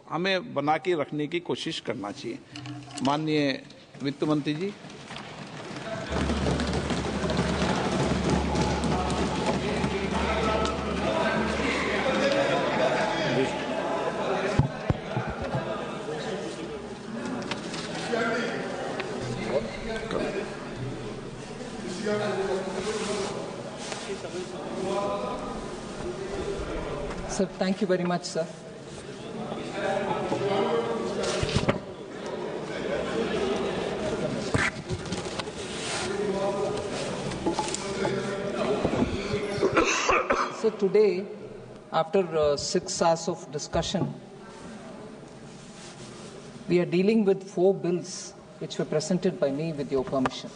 हमें बना के रखने की कोशिश करना चाहिए। माननीय वित्त मंत्री जी। Sir, thank you very much, sir. So today, after 6 hours of discussion, we are dealing with 4 bills which were presented by me with your permission.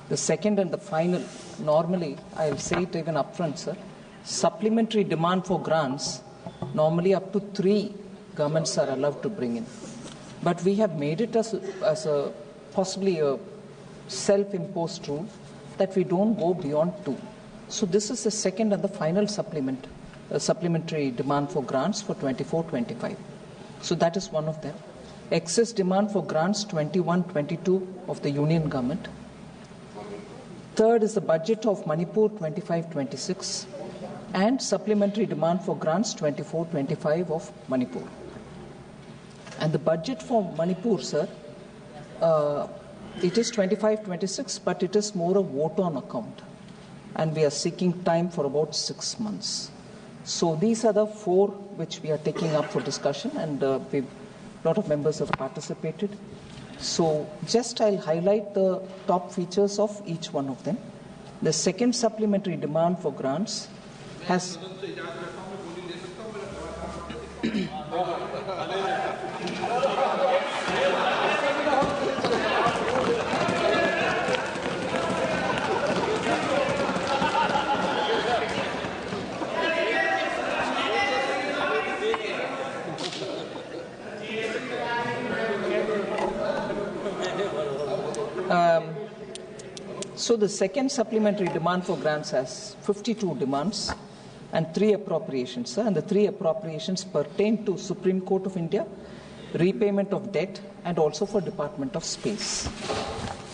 The second and the final, normally, I'll say it even upfront, sir, supplementary demand for grants, normally up to 3 governments are allowed to bring in. But we have made it as a possibly a self-imposed rule that we don't go beyond 2. So this is the second and the final supplementary demand for grants for 24-25. So that is one of them. Excess demand for grants 21-22 of the Union government. Third is the budget of Manipur 25-26 and supplementary demand for grants 24-25 of Manipur. And the budget for Manipur, sir, it is 25-26, but it is more a vote on account. And we are seeking time for about 6 months. So these are the 4 which we are taking up for discussion, and a lot of members have participated. So just I'll highlight the top features of each one of them. The second supplementary demand for grants has so the second supplementary demand for grants has 52 demands and 3 appropriations, sir, and the 3 appropriations pertain to Supreme Court of India, repayment of debt, and also for Department of Space.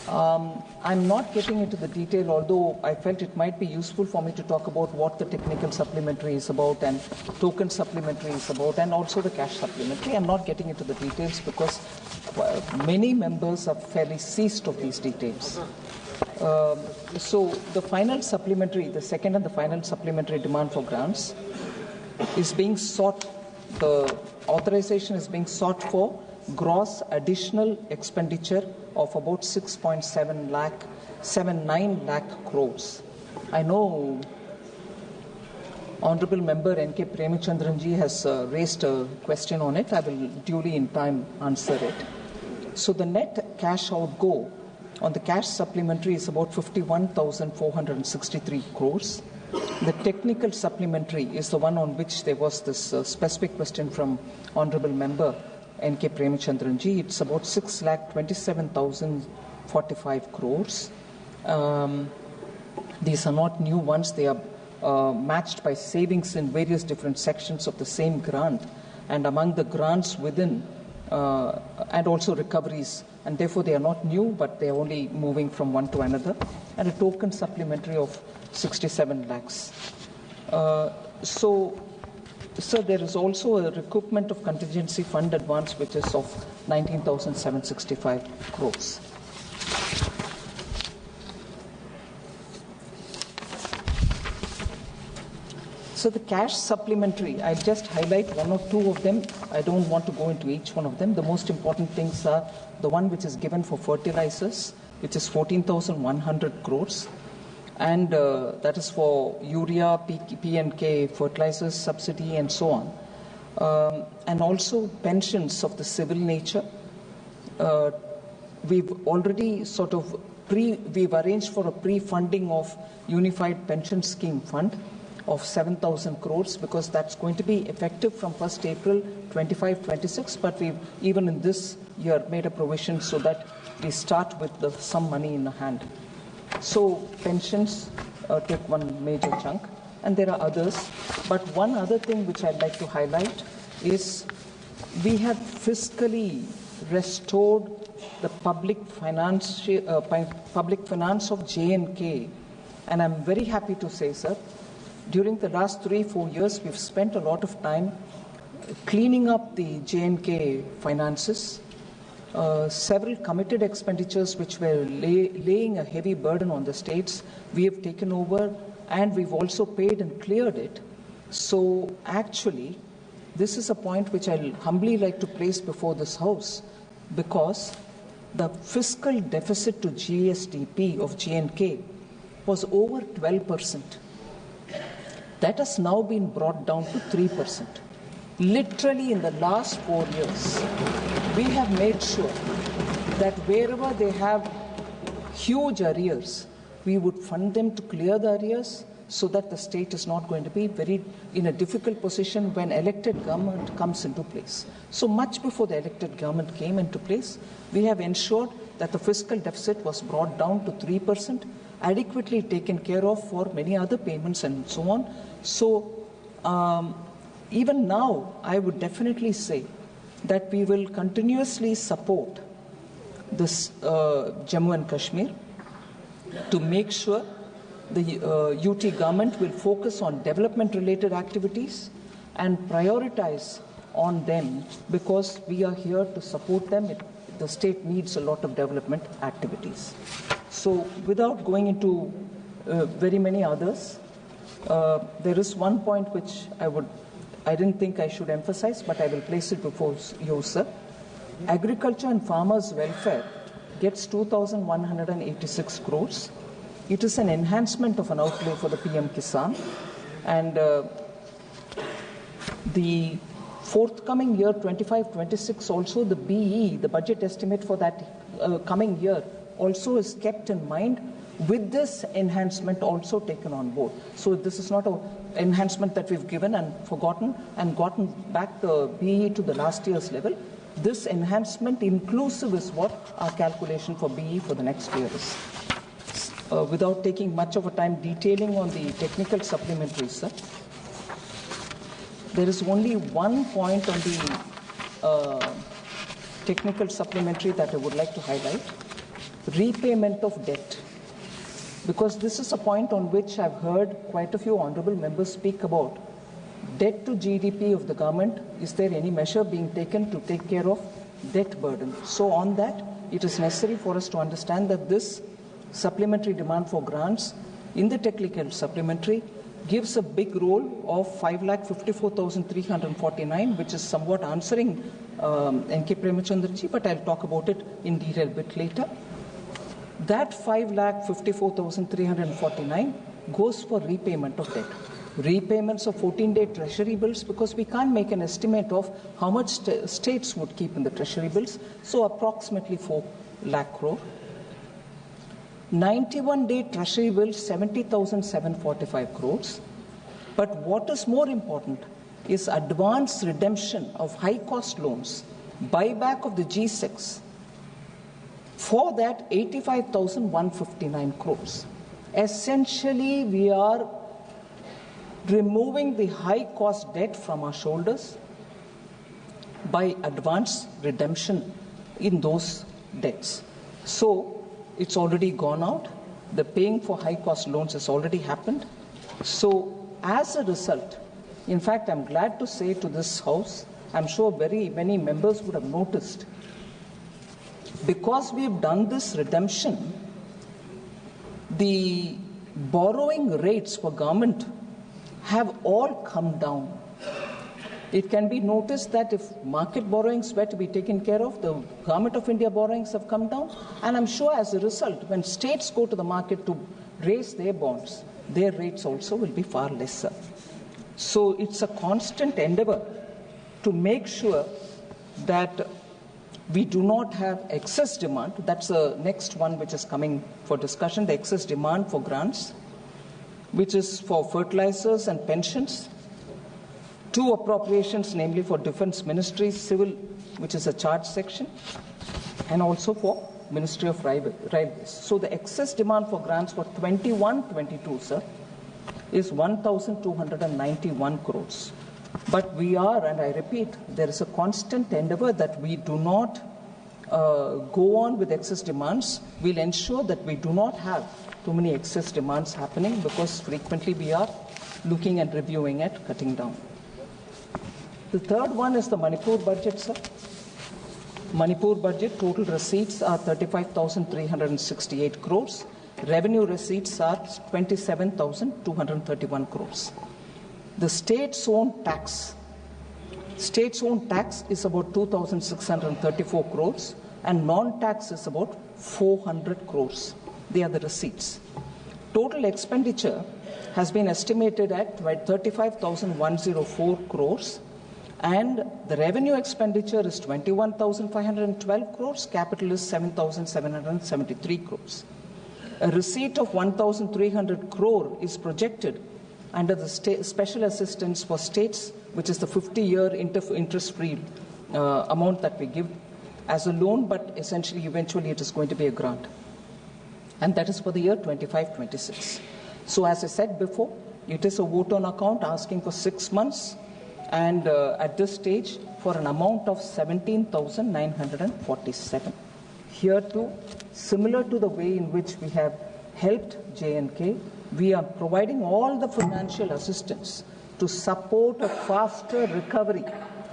I'm not getting into the detail, although I felt it might be useful for me to talk about what the technical supplementary is about and token supplementary is about, and also the cash supplementary. I'm not getting into the details because many members are fairly seized of these details. So the final supplementary, the second and the final supplementary demand for grants is being sought, the authorization is being sought for gross additional expenditure of about 6.79 lakh crores. I know Honorable Member N.K. Premichandranji has raised a question on it. I will duly in time answer it. So the net cash outgo on the cash supplementary is about 51,463 crores. The technical supplementary is the one on which there was this specific question from Honorable Member N.K. Premichandranji. It's about 6,27,045 crores. These are not new ones. They are matched by savings in various different sections of the same grant, and among the grants within and also recoveries, and therefore they are not new, but they are only moving from one to another, and a token supplementary of 67 lakhs. So, there is also a recoupment of contingency fund advance, which is of 19,765 crores. So the cash supplementary, I'll just highlight 1 or 2 of them. I don't want to go into each one of them. The most important things are the one which is given for fertilizers, which is 14,100 crores. And that is for urea, P&K, fertilizers, subsidy, and so on. And also pensions of the civil nature. We've already we've arranged for a pre-funding of Unified Pension Scheme Fund of 7,000 crores, because that's going to be effective from 1st April 25-26, but we've even in this year made a provision so that we start with some money in hand. So pensions take one major chunk, and there are others. But one other thing which I'd like to highlight is we have fiscally restored the public finance of J&K, and I'm very happy to say, sir, during the last 3-4 years, we've spent a lot of time cleaning up the J&K finances. Several committed expenditures which were laying a heavy burden on the states, we have taken over, and we've also paid and cleared it. So actually, this is a point which I'll humbly like to place before this House, because the fiscal deficit to GSDP of J&K was over 12%. That has now been brought down to 3%. Literally in the last 4 years, we have made sure that wherever they have huge arrears, we would fund them to clear the arrears so that the state is not going to be in a difficult position when elected government comes into place. So much before the elected government came into place, we have ensured that the fiscal deficit was brought down to 3%, adequately taken care of for many other payments and so on. So even now, I would definitely say that we will continuously support this Jammu and Kashmir to make sure the UT government will focus on development-related activities and prioritize on them, because we are here to support them. The state needs a lot of development activities. So without going into very many others, there is one point which I didn't think I should emphasize, but I will place it before you, sir. Agriculture and farmers' welfare gets 2,186 crores. It is an enhancement of an outlay for the PM Kisan, and the forthcoming year 25-26 also the BE, the budget estimate for that coming year, also is kept in mind, with this enhancement also taken on board. So this is not an enhancement that we've given and forgotten and gotten back the BE to the last year's level. This enhancement inclusive is what our calculation for BE for the next year is. Without taking much of a time detailing on the technical supplementary, sir, there is only one point on the technical supplementary that I would like to highlight: repayment of debt. Because this is a point on which I've heard quite a few honorable members speak about. Debt to GDP of the government, is there any measure being taken to take care of debt burden? So on that, it is necessary for us to understand that this supplementary demand for grants in the technical supplementary gives a big role of 5,54,349, which is somewhat answering N.K. Premachandraji, but I'll talk about it in detail a bit later. That 5,54,349 goes for repayment of debt. Repayments of 14-day treasury bills, because we can't make an estimate of how much states would keep in the treasury bills, so approximately 4 lakh crore. 91-day treasury bills, 70,745 crores. But what is more important is advance redemption of high-cost loans, buyback of the G6. For that, 85,159 crores. Essentially, we are removing the high-cost debt from our shoulders by advance redemption in those debts. So it's already gone out. The paying for high-cost loans has already happened. So as a result, in fact, I'm glad to say to this House, I'm sure very many members would have noticed, because we've done this redemption, the borrowing rates for government have all come down. It can be noticed that if market borrowings were to be taken care of, the Government of India borrowings have come down, and I'm sure as a result, when states go to the market to raise their bonds, their rates also will be far lesser. So it's a constant endeavor to make sure that we do not have excess demand. That's the next one which is coming for discussion, the excess demand for grants, which is for fertilizers and pensions. 2 appropriations, namely for Defense Ministry, Civil, which is a charge section, and also for Ministry of Railways. So the excess demand for grants for 21-22, sir, is 1,291 crores. But we are, and I repeat, there is a constant endeavor that we do not go on with excess demands. We'll ensure that we do not have too many excess demands happening, because frequently we are looking and reviewing at cutting down. The third one is the Manipur budget, sir. Manipur budget total receipts are 35,368 crores. Revenue receipts are 27,231 crores. The state's own tax is about 2,634 crores, and non-tax is about 400 crores. They are the receipts. Total expenditure has been estimated at 35,104 crores, and the revenue expenditure is 21,512 crores, capital is 7,773 crores. A receipt of 1,300 crore is projected under the special assistance for states, which is the 50-year interest-free amount that we give as a loan, but essentially eventually it is going to be a grant. And that is for the year 25-26. So as I said before, it is a vote on account asking for 6 months, and at this stage for an amount of 17,947. Here too, similar to the way in which we have helped J&K, we are providing all the financial assistance to support a faster recovery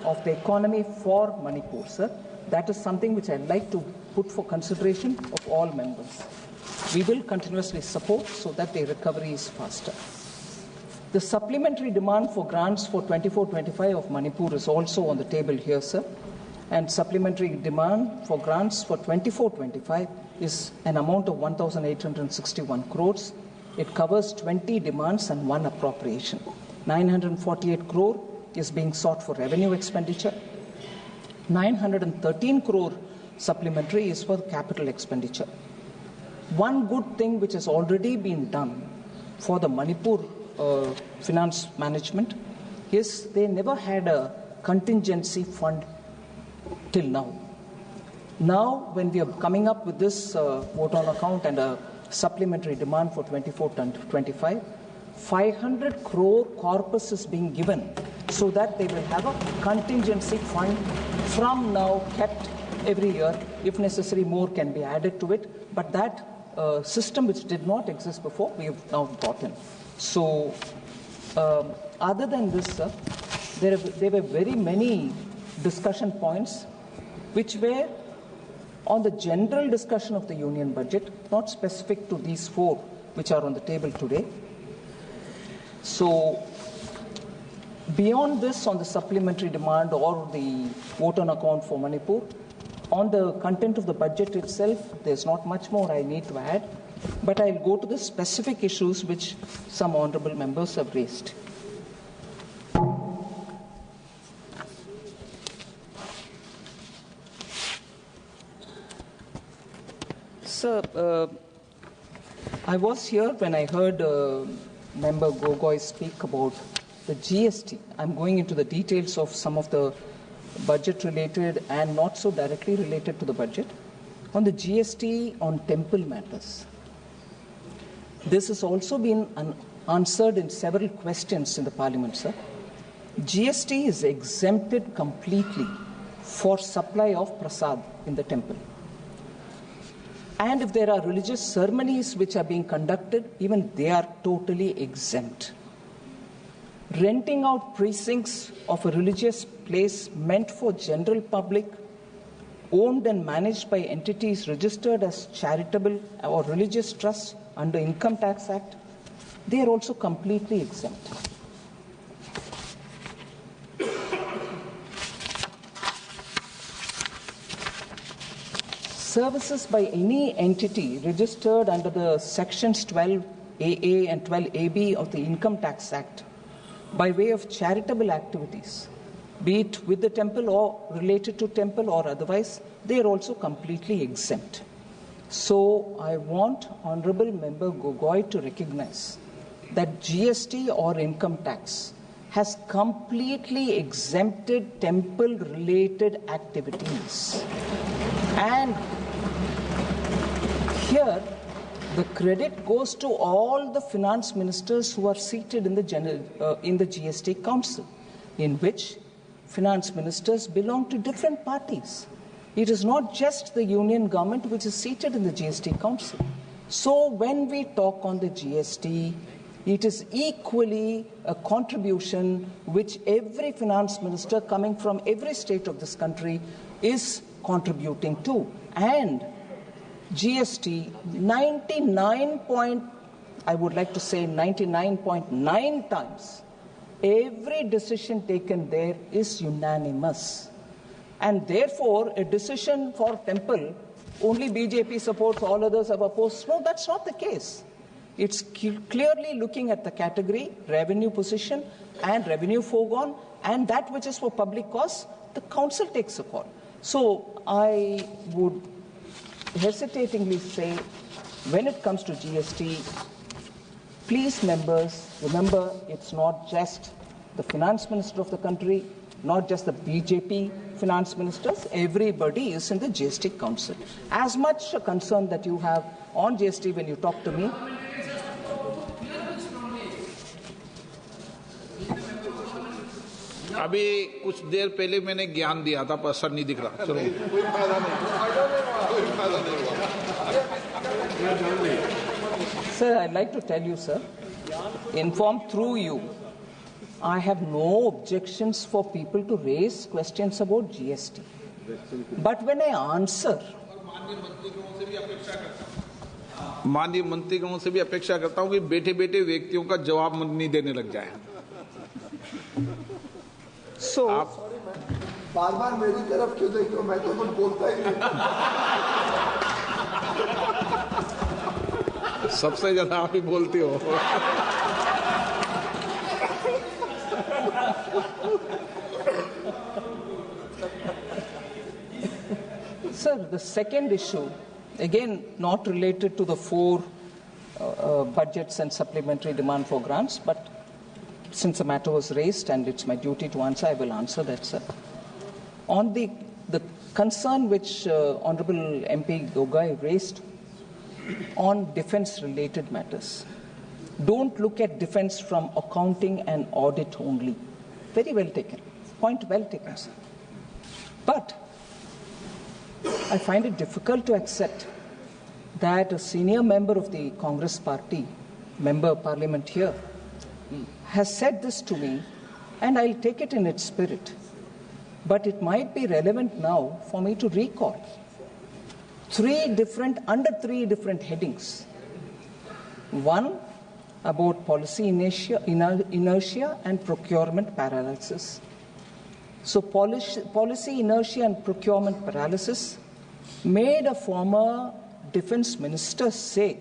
of the economy for Manipur, sir. That is something which I'd like to put for consideration of all members. We will continuously support so that the recovery is faster. The supplementary demand for grants for 24-25 of Manipur is also on the table here, sir. And supplementary demand for grants for 24-25 is an amount of 1,861 crores. It covers 20 demands and 1 appropriation. 948 crore is being sought for revenue expenditure. 913 crore supplementary is for capital expenditure. One good thing which has already been done for the Manipur finance management is they never had a contingency fund till now. Now, when we are coming up with this vote on account and a supplementary demand for 24-25, 500 crore corpus is being given so that they will have a contingency fund from now kept every year. If necessary, more can be added to it. But that system which did not exist before, we have now got in. So, other than this, sir, there were very many discussion points which were on the general discussion of the union budget, not specific to these 4 which are on the table today. So, beyond this, on the supplementary demand or the vote on account for Manipur, on the content of the budget itself, there's not much more I need to add, but I'll go to the specific issues which some honorable members have raised. Sir, I was here when I heard Member Gogoi speak about the GST. I'm going into the details of some of the budget-related and not so directly related to the budget. On the GST on temple matters, this has also been answered in several questions in the Parliament, sir. GST is exempted completely for supply of prasad in the temple. And if there are religious ceremonies which are being conducted, even they are totally exempt. Renting out precincts of a religious place meant for general public, owned and managed by entities registered as charitable or religious trusts under Income Tax Act, they are also completely exempt. Services by any entity registered under the sections 12AA and 12AB of the Income Tax Act by way of charitable activities, be it with the temple or related to temple or otherwise, they are also completely exempt. So I want Honorable Member Gogoi to recognize that GST or income tax has completely exempted temple-related activities. And here, the credit goes to all the finance ministers who are seated in the GST Council. in which finance ministers belong to different parties. It is not just the union government which is seated in the GST Council. So when we talk on the GST, it is equally a contribution which every finance minister coming from every state of this country is contributing to. And GST, 99.9 times, every decision taken there is unanimous. And therefore, a decision for temple, only BJP supports, all others have opposed. No, that's not the case. It's clearly looking at the category, revenue position, and revenue foregone, and that which is for public cause, the council takes a call. So I would hesitatingly say, when it comes to GST, please, members, remember it's not just the finance minister of the country, not just the BJP finance ministers, everybody is in the GST Council. As much a concern that you have on GST when you talk to me, अभी कुछ देर पहले मैंने ज्ञान दिया था पर असर नहीं दिख रहा. चलो. Sir, I'd like to tell you, sir, informed through you, I have no objections for people to raise questions about GST. But when I answer, माननीय मंत्रीगणों से भी अपेक्षा करता हूं कि बैठे-बैठे व्यक्तियों का जवाब नहीं देने लग जाए. So, बार-बार मेरी तरफ क्यों देखते हो? मैं तो कुछ बोलता ही नहीं. सबसे ज्यादा आप ही बोलते हो. Sir, the second issue, again not related to the four budgets and supplementary demand for grants, but since the matter was raised and it's my duty to answer, I will answer that, sir. On the concern which Honorable MP Gogai raised on defense-related matters, don't look at defense from accounting and audit only. Very well taken. Point well taken, sir. But I find it difficult to accept that a senior member of the Congress party, member of parliament here, has said this to me, and I'll take it in its spirit. But it might be relevant now for me to recall under three different headings. One, about policy inertia and procurement paralysis. So policy inertia and procurement paralysis made a former defense minister say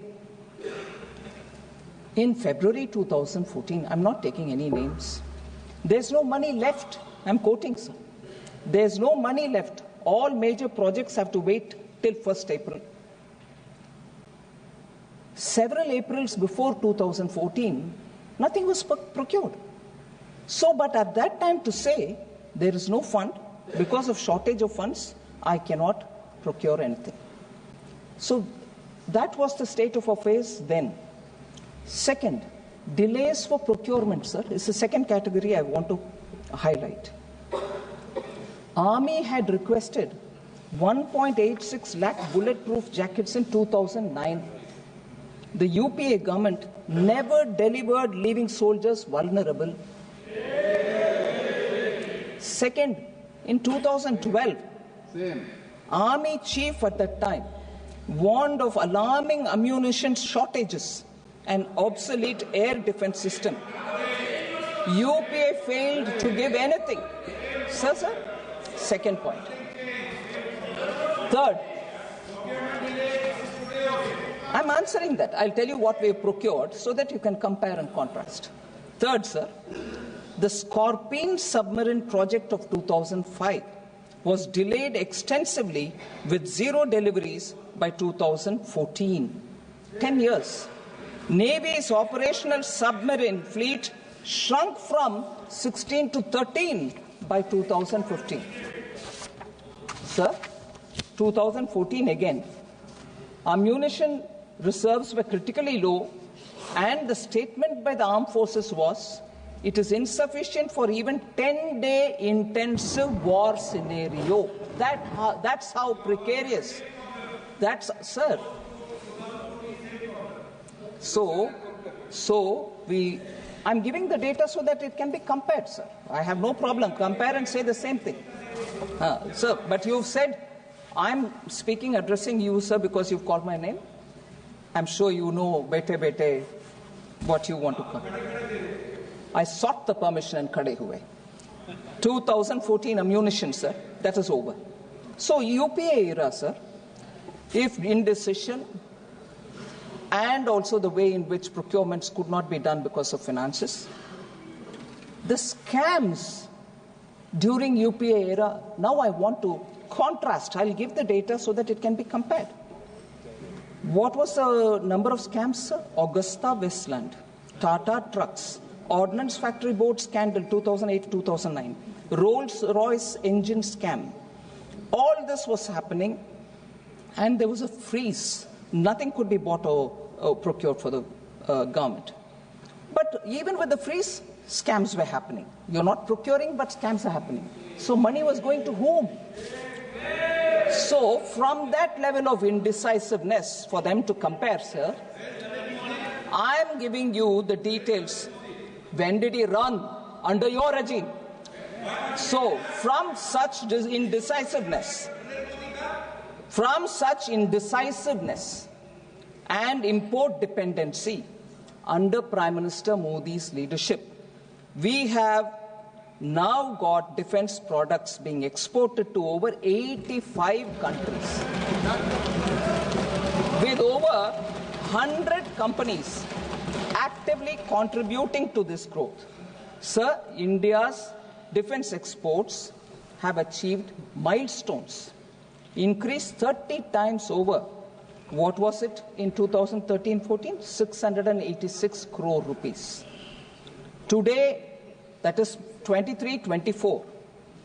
in February 2014, I'm not taking any names, there's no money left. I'm quoting, sir. There's no money left. All major projects have to wait till 1st April. Several Aprils before 2014, nothing was procured. So, but at that time to say there is no fund, because of shortage of funds, I cannot procure anything. So that was the state of affairs then. Second, delays for procurement, sir, is the second category I want to highlight. Army had requested 1.86 lakh bulletproof jackets in 2009. The UPA government never delivered, leaving soldiers vulnerable. Second, in 2012, Army chief at that time warned of alarming ammunition shortages and obsolete air defense system. UPA failed to give anything. Sir, second point. Third, I'm answering that. I'll tell you what we have procured so that you can compare and contrast. Third, sir, the Scorpene submarine project of 2005 was delayed extensively with zero deliveries by 2014. 10 years. Navy's operational submarine fleet shrunk from 16 to 13 by 2015. Sir, 2014 again. Ammunition reserves were critically low, and the statement by the armed forces was, It is insufficient for even 10-day intensive war scenario. That's how precarious. That's, sir. I'm giving the data so that it can be compared, sir. I have no problem. Compare and say the same thing. Sir, but you've said, I'm speaking, addressing you, sir, because you've called my name. I'm sure you know, bete, what you want to come. I sought the permission and khade hue. 2014 ammunition, sir, that is over. So UPA era, sir, if indecision and also the way in which procurements could not be done because of finances, the scams during UPA era, now I want to contrast. I'll give the data so that it can be compared. What was the number of scams, sir? Augusta Westland, Tata Trucks, Ordnance Factory Board scandal 2008-2009, Rolls-Royce engine scam. All this was happening and there was a freeze. Nothing could be bought or procured for the government. But even with the freeze, scams were happening. You're not procuring, but scams are happening. So money was going to whom? So from that level of indecisiveness for them to compare, sir, I'm giving you the details. When did he run? Under your regime. So from such indecisiveness and import dependency under Prime Minister Modi's leadership, we have now got defense products being exported to over 85 countries with over 100 companies actively contributing to this growth. Sir, India's defense exports have achieved milestones, increased 30 times over. What was it in 2013-14? 686 crore rupees. Today, that is 23-24,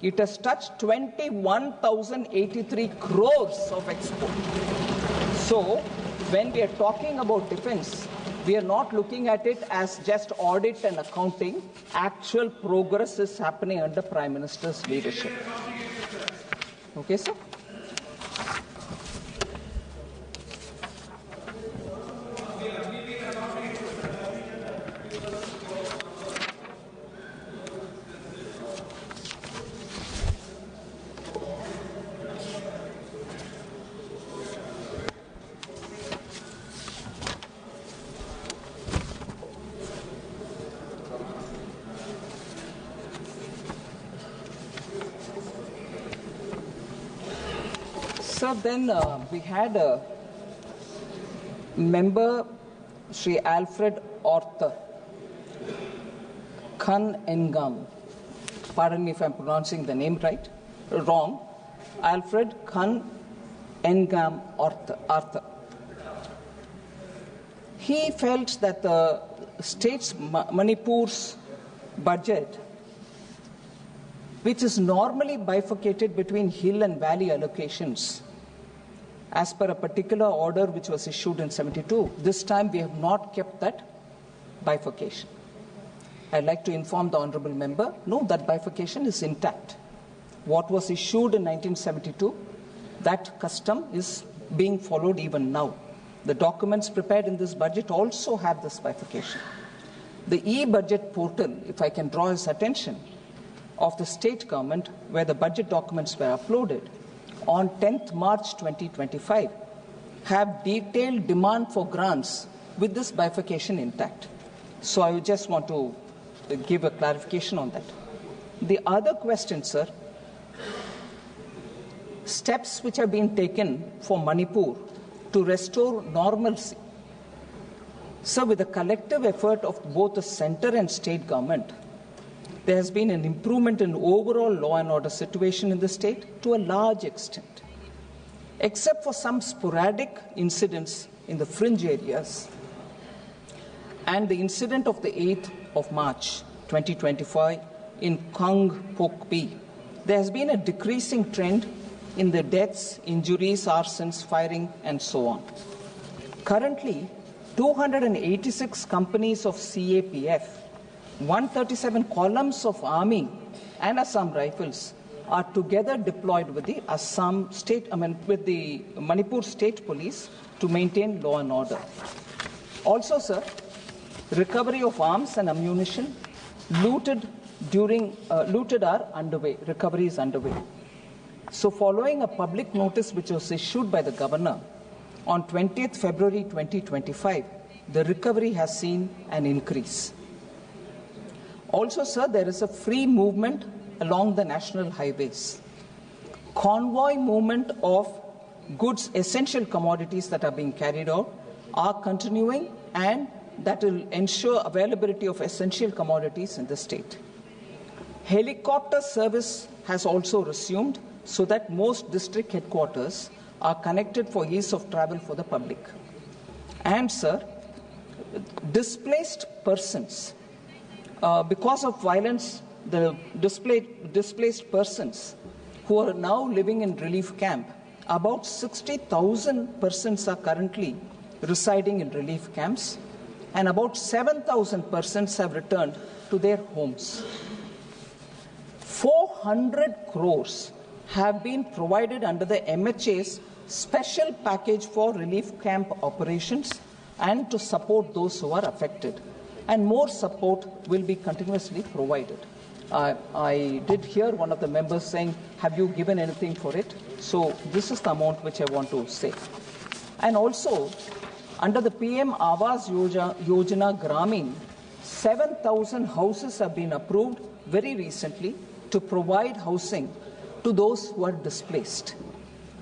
it has touched 21,083 crores of export. So, when we are talking about defense, we are not looking at it as just audit and accounting. Actual progress is happening under Prime Minister's leadership. Okay, sir? Sir, then we had a member, Sri Alfred Orther, Khan Engam. Pardon me if I'm pronouncing the name wrong. Alfred Khan Engam Arthur. He felt that the state's Manipur's budget, which is normally bifurcated between hill and valley allocations, as per a particular order which was issued in 72. This time we have not kept that bifurcation. I'd like to inform the honourable member, no, that bifurcation is intact. What was issued in 1972, that custom is being followed even now. The documents prepared in this budget also have this bifurcation. The e-budget portal, if I can draw his attention, of the state government, where the budget documents were uploaded, on 10th March 2025, have detailed demand for grants with this bifurcation intact. So I just want to give a clarification on that. The other question, sir, steps which have been taken for Manipur to restore normalcy. Sir, with the collective effort of both the centre and state government, there has been an improvement in overall law and order situation in the state to a large extent. Except for some sporadic incidents in the fringe areas and the incident of the 8th of March 2025 in Kang Pokpi, there has been a decreasing trend in the deaths, injuries, arsons, firing, and so on. Currently, 286 companies of CAPF 137 columns of army and Assam rifles are together deployed with the with the Manipur State Police to maintain law and order. Also, sir, recovery of arms and ammunition looted are underway. Recovery is underway. So, following a public notice which was issued by the governor on 20th February 2025, the recovery has seen an increase. Also, sir, there is a free movement along the national highways. Convoy movement of goods, essential commodities that are being carried out are continuing, and that will ensure availability of essential commodities in the state. Helicopter service has also resumed so that most district headquarters are connected for ease of travel for the public. And, sir, displaced persons, because of violence, the displaced persons who are now living in relief camp, about 60,000 persons are currently residing in relief camps, and about 7,000 persons have returned to their homes. 400 crores have been provided under the MHA's special package for relief camp operations and to support those who are affected. And more support will be continuously provided. I did hear one of the members saying, have you given anything for it? So this is the amount which I want to say. And also, under the PM Awas Yojana Gramin, 7,000 houses have been approved very recently to provide housing to those who are displaced.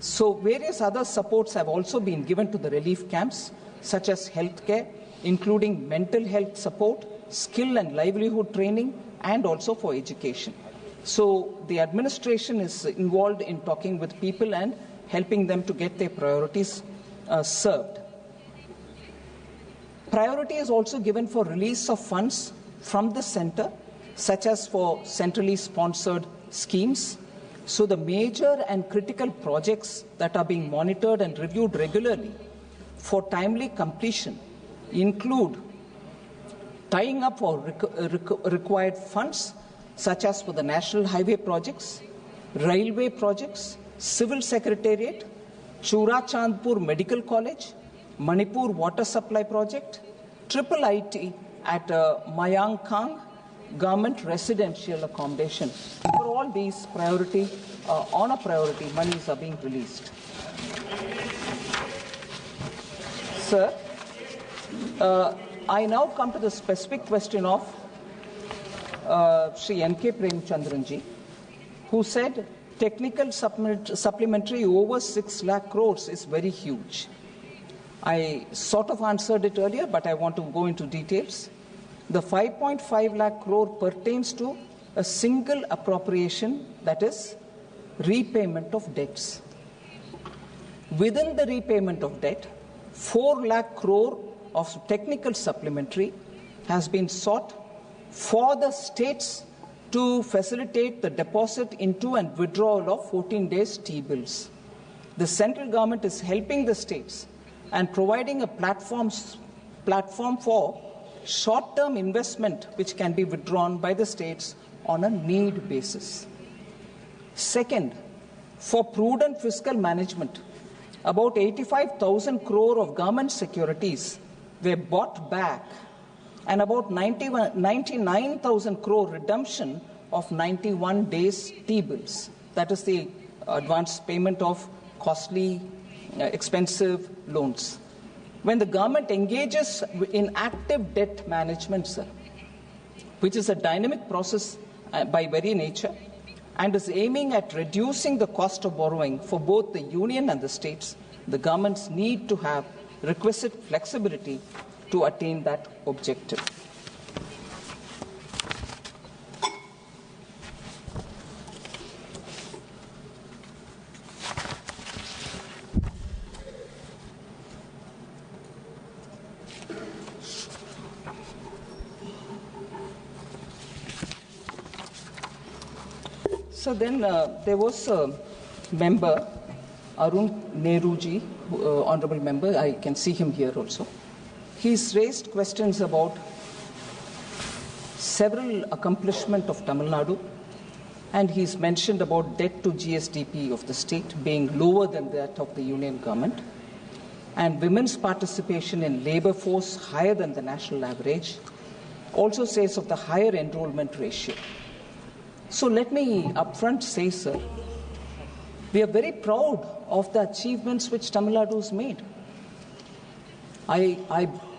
So various other supports have also been given to the relief camps, such as healthcare, including mental health support, skill and livelihood training, and also for education. So the administration is involved in talking with people and helping them to get their priorities served. Priority is also given for release of funds from the center, such as for centrally sponsored schemes. So the major and critical projects that are being monitored and reviewed regularly for timely completion include tying up for required funds, such as for the national highway projects, railway projects, civil secretariat, Churachandpur Medical College, Manipur Water Supply Project, Triple IT at Mayangkang Government Residential Accommodation. For all these priority, on a priority, monies are being released. Sir, I now come to the specific question of Sri N.K. Premchandranji, who said technical supplementary over 6 lakh crores is very huge. I sort of answered it earlier, but I want to go into details. The 5.5 lakh crore pertains to a single appropriation, that is repayment of debts. Within the repayment of debt, 4 lakh crore of technical supplementary has been sought for the states to facilitate the deposit into and withdrawal of 14 days T-bills. The central government is helping the states and providing a platform for short-term investment which can be withdrawn by the states on a need basis. Second, for prudent fiscal management, about 85,000 crore of government securities were bought back, and about 99,000 crore redemption of 91 days T-bills. That is the advance payment of costly, expensive loans. When the government engages in active debt management, sir, which is a dynamic process by very nature, and is aiming at reducing the cost of borrowing for both the union and the states, the governments need to have requisite flexibility to attain that objective. So then there was a member, Arun Nehruji, honorable member, I can see him here also. He's raised questions about several accomplishments of Tamil Nadu, and he's mentioned about debt to GSDP of the state being lower than that of the union government, and women's participation in labor force higher than the national average, also says of the higher enrollment ratio. So let me upfront say, sir, we are very proud of the achievements which Tamil Nadu has made.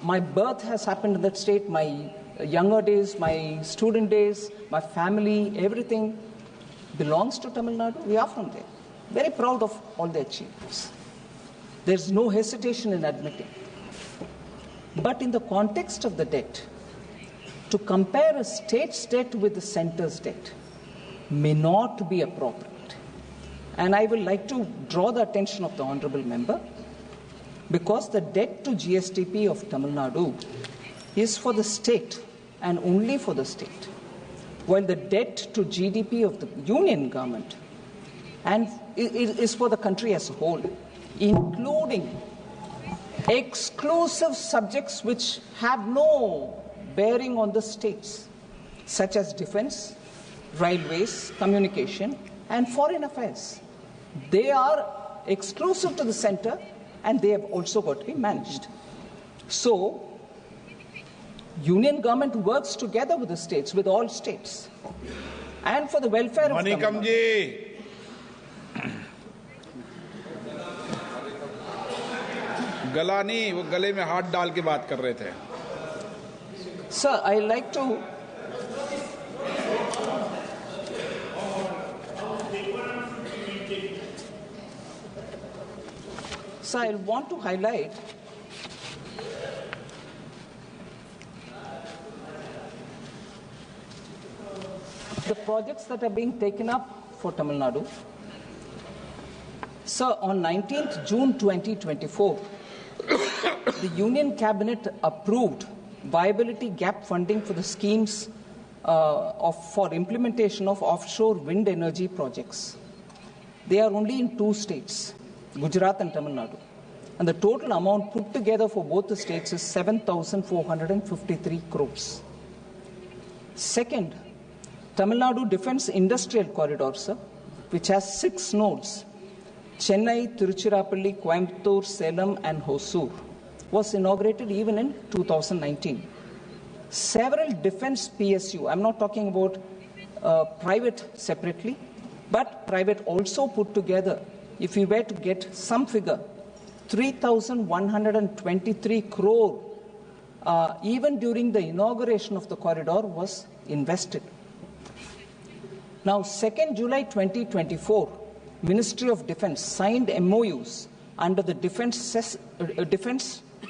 My birth has happened in that state, my younger days, my student days, my family, everything belongs to Tamil Nadu. We are from there. Very proud of all the achievements. There's no hesitation in admitting. But in the context of the debt, to compare a state's debt with the centre's debt may not be appropriate. And I would like to draw the attention of the honourable member, because the debt to GSDP of Tamil Nadu is for the state and only for the state, while the debt to GDP of the union government and is for the country as a whole, including exclusive subjects which have no bearing on the states, such as defense, railways, communication, and foreign affairs. They are exclusive to the center, and they have also got to be managed. So, union government works together with the states, with all states, and for the welfare of Manikam ji. गला नहीं, वो गले में हाथ डाल के बात कर रहे थे. Sir, I like to Sir, I want to highlight the projects that are being taken up for Tamil Nadu. Sir, on 19th June 2024, the Union Cabinet approved viability gap funding for the schemes for implementation of offshore wind energy projects. They are only in 2 states, Gujarat and Tamil Nadu. And the total amount put together for both the states is 7,453 crores. Second, Tamil Nadu Defence Industrial Corridor, sir, which has 6 nodes, Chennai, Tiruchirappalli, Coimbatore, Salem, and Hosur, was inaugurated even in 2019. Several defence PSU, I'm not talking about private separately, but private also put together, if we were to get some figure, 3,123 crore, even during the inauguration of the corridor, was invested. Now, 2nd July 2024, Ministry of Defence signed MOUs under the Defence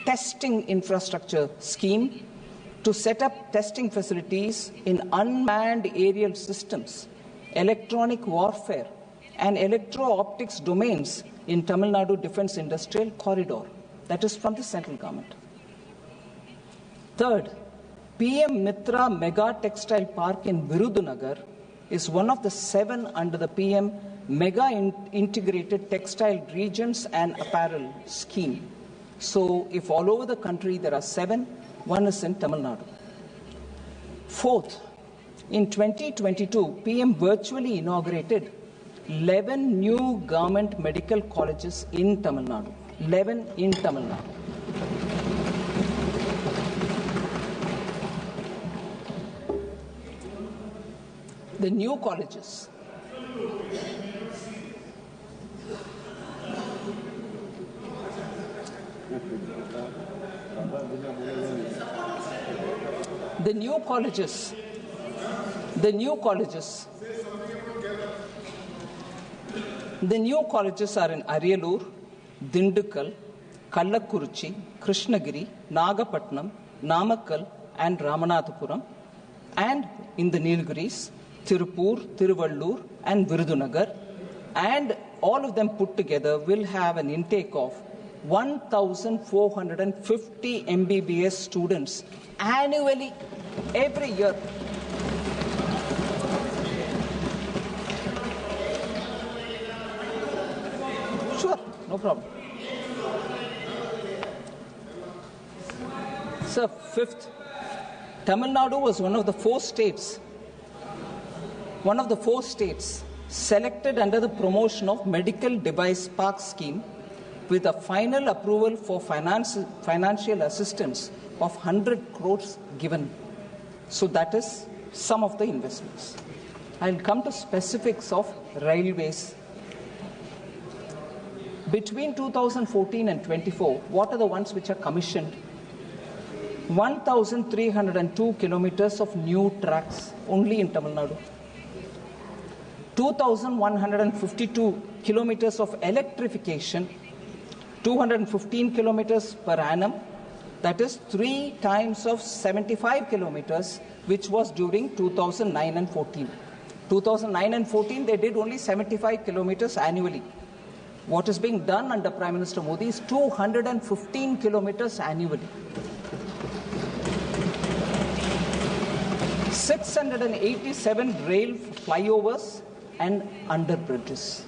Testing Infrastructure Scheme to set up testing facilities in unmanned aerial systems, electronic warfare, and electro-optics domains in Tamil Nadu Defence Industrial Corridor, that is from the central government. Third, PM Mitra Mega Textile Park in Virudunagar is one of the 7 under the PM Mega Integrated Textile Regions and Apparel Scheme. So, if all over the country there are 7, one is in Tamil Nadu. Fourth, in 2022, PM virtually inaugurated 11 new government medical colleges in Tamil Nadu. 11 in Tamil Nadu. The new colleges. The new colleges are in Ariyalur, Dindukkal, Kallakurichi, Krishnagiri, Nagapatnam, Namakkal, and Ramanathapuram, and in the Nilgiris, Tirupur, Tiruvallur, and Virudunagar, and all of them put together will have an intake of 1,450 MBBS students annually, every year. Sure, no problem. So, fifth, Tamil Nadu was one of the four states selected under the promotion of medical device park scheme with a final approval for financial assistance of 100 crores given. So that is some of the investments. I'll come to specifics of railways. Between 2014 and 24, what are the ones which are commissioned? 1,302 kilometers of new tracks only in Tamil Nadu. 2,152 kilometers of electrification, 215 kilometers per annum, that is 3 times of 75 kilometers, which was during 2009 and 14. 2009 and 14, they did only 75 kilometers annually. What is being done under Prime Minister Modi is 215 kilometers annually. 687 rail flyovers and underbridges.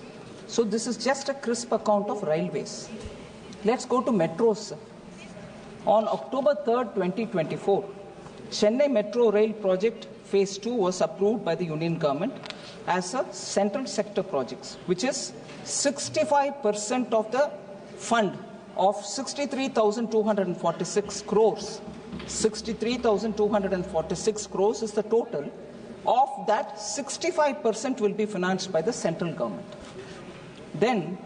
So this is just a crisp account of railways. Let's go to metros. On October 3rd, 2024, Chennai Metro Rail Project Phase 2 was approved by the Union Government as a central sector project, which is 65% of the fund of 63,246 crores. 63,246 crores is the total. Of that, 65% will be financed by the central government. Then,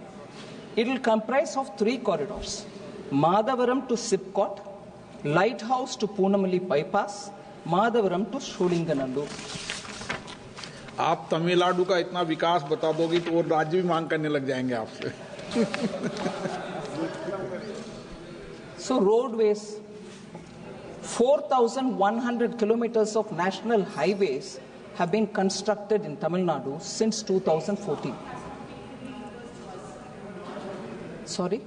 it will comprise of 3 corridors. Madhavaram to Sipcot, Lighthouse to Poonamali Bypass, Madhavaram to Sholinganallur. आप तमिलनाडु का इतना विकास बता दोगे तो और राज्य भी मांग करने लग जाएंगे आपसे. So roadways, 4,100 kilometers of national highways have been constructed in Tamil Nadu since 2014. Sorry?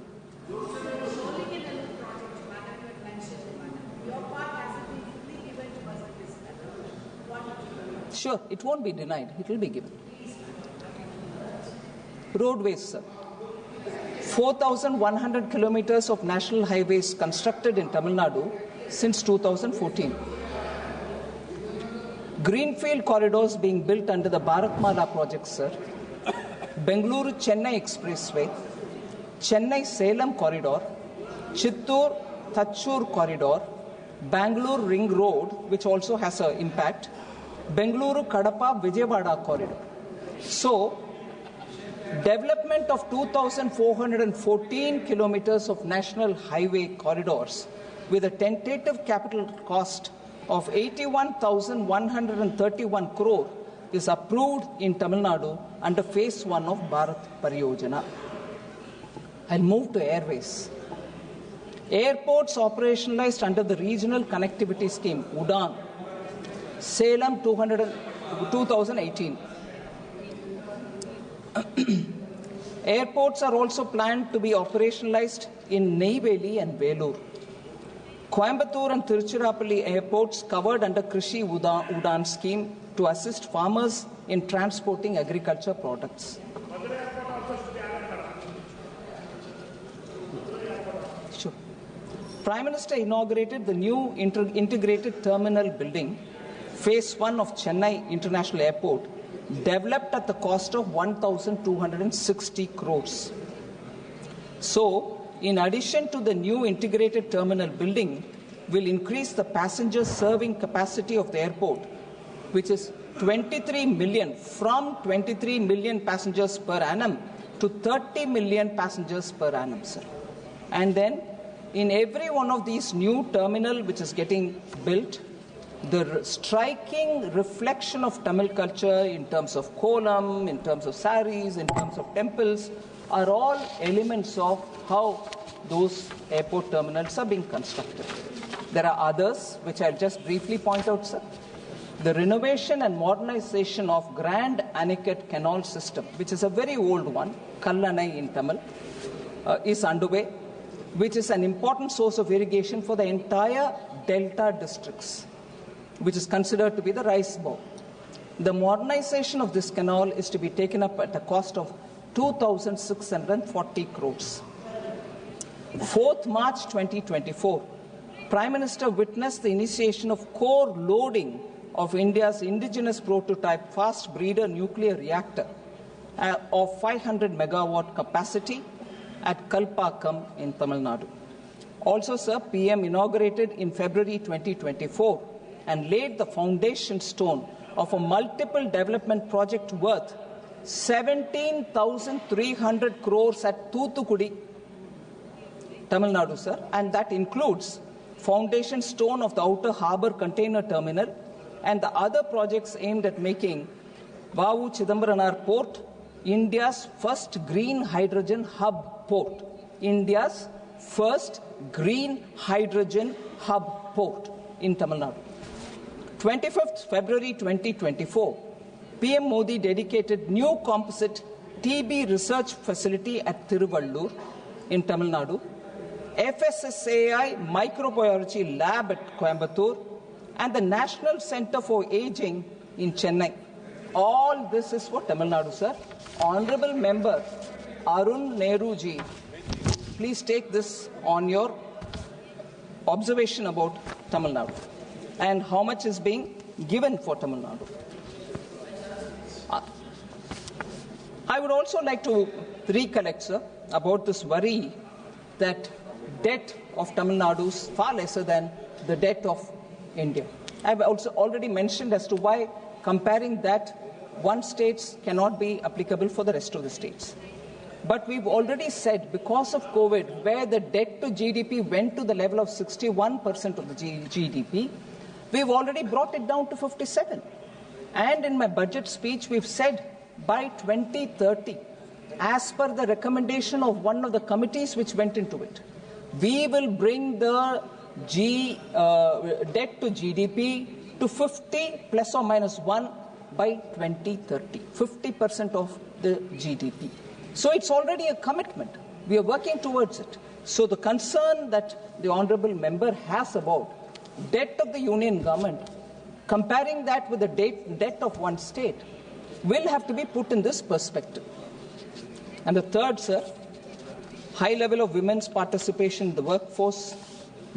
Sure, it won't be denied. It will be given. Roadways, sir. 4,100 kilometers of national highways constructed in Tamil Nadu since 2014. Greenfield corridors being built under the Bharatmala project, sir. Bengaluru-Chennai Expressway, Chennai-Salem corridor, Chittoor-Thachur corridor, Bangalore Ring Road, which also has an impact, Bengaluru-Kadapa-Vijayawada corridor. So, development of 2,414 kilometers of national highway corridors with a tentative capital cost of 81,131 crore is approved in Tamil Nadu under phase 1 of Bharat Pariyojana. I'll move to airways. Airports operationalized under the Regional Connectivity Scheme, UDAN, Salem 2018. Airports are also planned to be operationalized in Neyveli and Vellore. Coimbatore and Tiruchirappalli airports covered under Krishi Udan scheme to assist farmers in transporting agriculture products. Sure. Prime Minister inaugurated the new integrated terminal building, Phase 1 of Chennai International Airport, developed at the cost of 1,260 crores. So, in addition to the new integrated terminal building, will increase the passenger serving capacity of the airport, which is 23 million, from 23 million passengers per annum to 30 million passengers per annum, sir. And then, in every one of these new terminal which is getting built, the striking reflection of Tamil culture in terms of kolam, in terms of saris, in terms of temples, are all elements of how those airport terminals are being constructed. There are others which I'll just briefly point out, sir. The renovation and modernization of Grand Anicut Canal System, which is a very old one, Kallanai in Tamil, is underway, which is an important source of irrigation for the entire delta districts, which is considered to be the rice bowl. The modernization of this canal is to be taken up at a cost of 2,640 crores. 4th March 2024, Prime Minister witnessed the initiation of core loading of India's indigenous prototype fast breeder nuclear reactor of 500 megawatt capacity at Kalpakkam in Tamil Nadu. Also, sir, PM inaugurated in February 2024 and laid the foundation stone of a multiple development project worth 17,300 crores at Thoothukudi, Tamil Nadu, sir, and that includes foundation stone of the outer harbour container terminal and the other projects aimed at making Vavu Chidambaranar Port India's first green hydrogen hub port. India's first green hydrogen hub port in Tamil Nadu. 25th February 2024, PM Modi dedicated new composite TB research facility at Tiruvallur in Tamil Nadu, FSSAI microbiology lab at Coimbatore, and the National Center for Aging in Chennai. All this is for Tamil Nadu, sir. Honorable Member Arun Nehru ji, please take this on your observation about Tamil Nadu and how much is being given for Tamil Nadu. I would also like to recollect, sir, about this worry that debt of Tamil Nadu is far lesser than the debt of India. I have also already mentioned as to why comparing that one state cannot be applicable for the rest of the states. But we've already said because of COVID, where the debt to GDP went to the level of 61% of the GDP, we've already brought it down to 57. And in my budget speech, we've said by 2030, as per the recommendation of one of the committees which went into it, we will bring the debt to GDP to 50 plus or minus 1 by 2030, 50% of the GDP. So it's already a commitment. We are working towards it. So the concern that the honourable member has about debt of the union government, comparing that with the debt of one state, will have to be put in this perspective. And the third, sir, high level of women's participation in the workforce,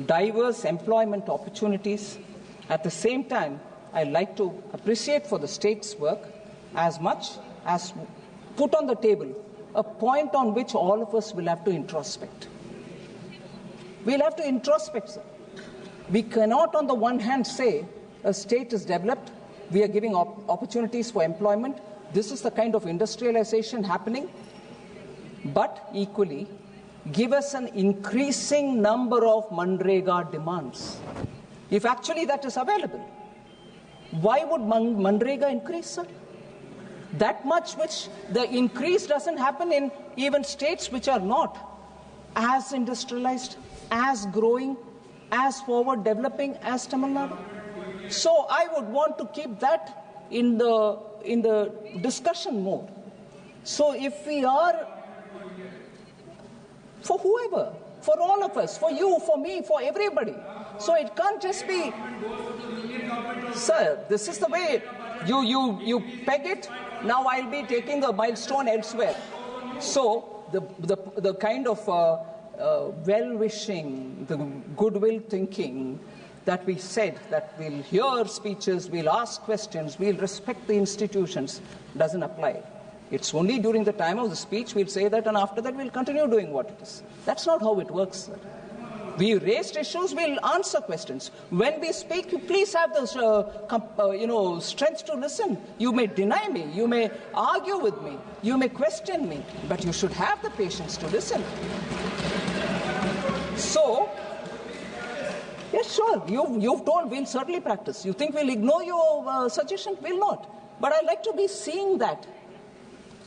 diverse employment opportunities. At the same time, I'd like to appreciate for the state's work as much as put on the table a point on which all of us will have to introspect. We'll have to introspect, sir. We cannot on the one hand say a state is developed, we are giving opportunities for employment, this is the kind of industrialization happening, but equally give us an increasing number of Manrega demands. If actually that is available, why would Manrega increase, sir? That much which the increase doesn't happen in even states which are not as industrialized, as growing, as forward developing as Tamil Nadu. So I would want to keep that in the discussion mode. So if we are, for whoever, for all of us, for you, for me, for everybody. So it can't just be, sir, this is the way you peg it. Now I'll be taking the milestone elsewhere. So the kind of well-wishing, the goodwill thinking that we said that we'll hear speeches, we'll ask questions, we'll respect the institutions doesn't apply. It's only during the time of the speech we'll say that, and after that we'll continue doing what it is. That's not how it works, sir. We raised issues, we'll answer questions. When we speak, you please have the strength to listen. You may deny me, you may argue with me, you may question me, but you should have the patience to listen. So, yes, sure, you've told we'll certainly practice. You think we'll ignore your suggestion? We'll not. But I'd like to be seeing that.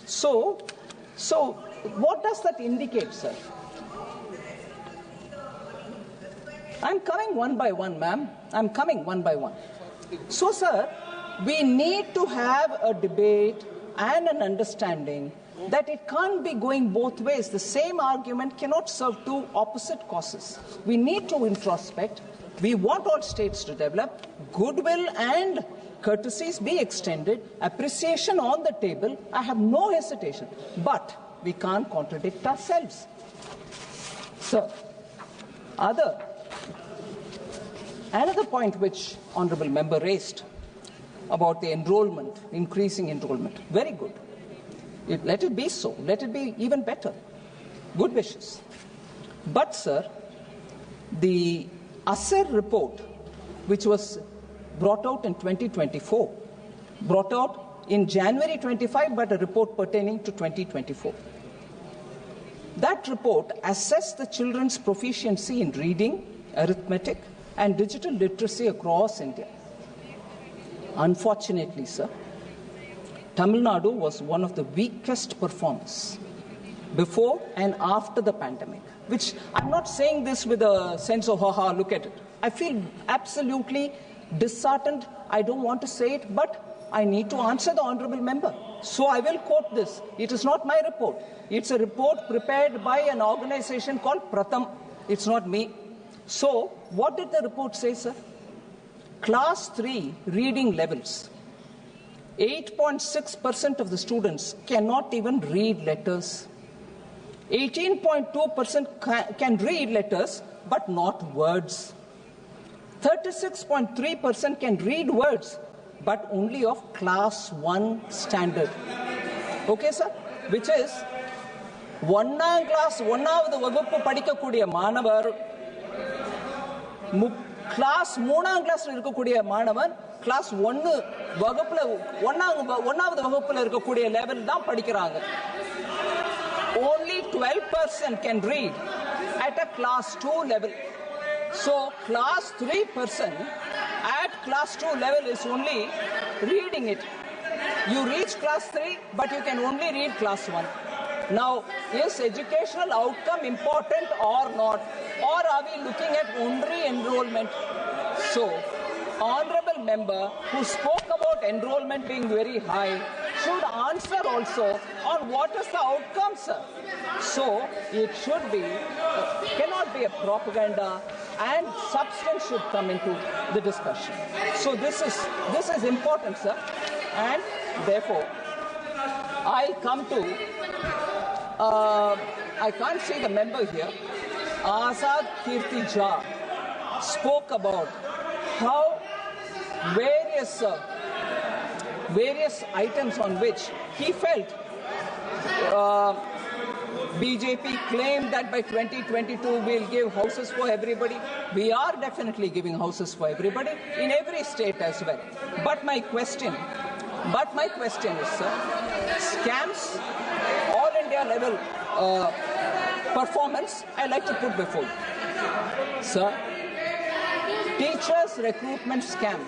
So what does that indicate, sir? I'm coming one by one, ma'am. I'm coming one by one. So, sir, we need to have a debate and an understanding that it can't be going both ways. The same argument cannot serve two opposite causes. We need to introspect. We want all states to develop. Goodwill and courtesies be extended. Appreciation on the table. I have no hesitation. But we can't contradict ourselves. Sir, Another point which Honourable Member raised about the enrollment, increasing enrollment. Very good. Let it be so. Let it be even better. Good wishes. But, sir, the ASER report, which was brought out in 2024, brought out in January 25, but a report pertaining to 2024. That report assessed the children's proficiency in reading, arithmetic, and digital literacy across India. Unfortunately, sir, Tamil Nadu was one of the weakest performers before and after the pandemic, which I'm not saying this with a sense of, haha, look at it. I feel absolutely disheartened. I don't want to say it, but I need to answer the Honourable Member. So I will quote this. It is not my report. It's a report prepared by an organization called Pratham. It's not me. So what did the report say, sir? Class 3 reading levels. 8.6% of the students cannot even read letters. 18.2% can read letters, but not words. 36.3% can read words, but only of class 1 standard. Okay, sir? Which is, ஒன்னாம் class ஒன்னாவது வகுப்பு படிக்கக்கூடிய மாணவர் class 3ஆம் கிளாஸ்ல இருக்கக்கூடிய மாணவன் class 1 வகுப்புல ஒன்னாவது வகுப்புல இருக்கக்கூடிய லெவல் தான் படிக்கிறாங்க. Only 12% can read at a class 2 level. So class 3% at class 2 level is only reading it. You reach class 3, but you can only read class 1. Now, is educational outcome important or not? Or are we looking at only enrollment? So, Honourable Member who spoke about enrollment being very high should answer also on what is the outcome, sir. So, it should be, cannot be a propaganda, and substance should come into the discussion. So, this is important, sir, and therefore, I'll come to, I can't see the member here, Azad Kirti Jha spoke about how various items on which he felt BJP claimed that by 2022 we'll give houses for everybody. We are definitely giving houses for everybody in every state as well. But my question is, sir, scams, all India level performance, I like to put before you. Sir, teachers recruitment scam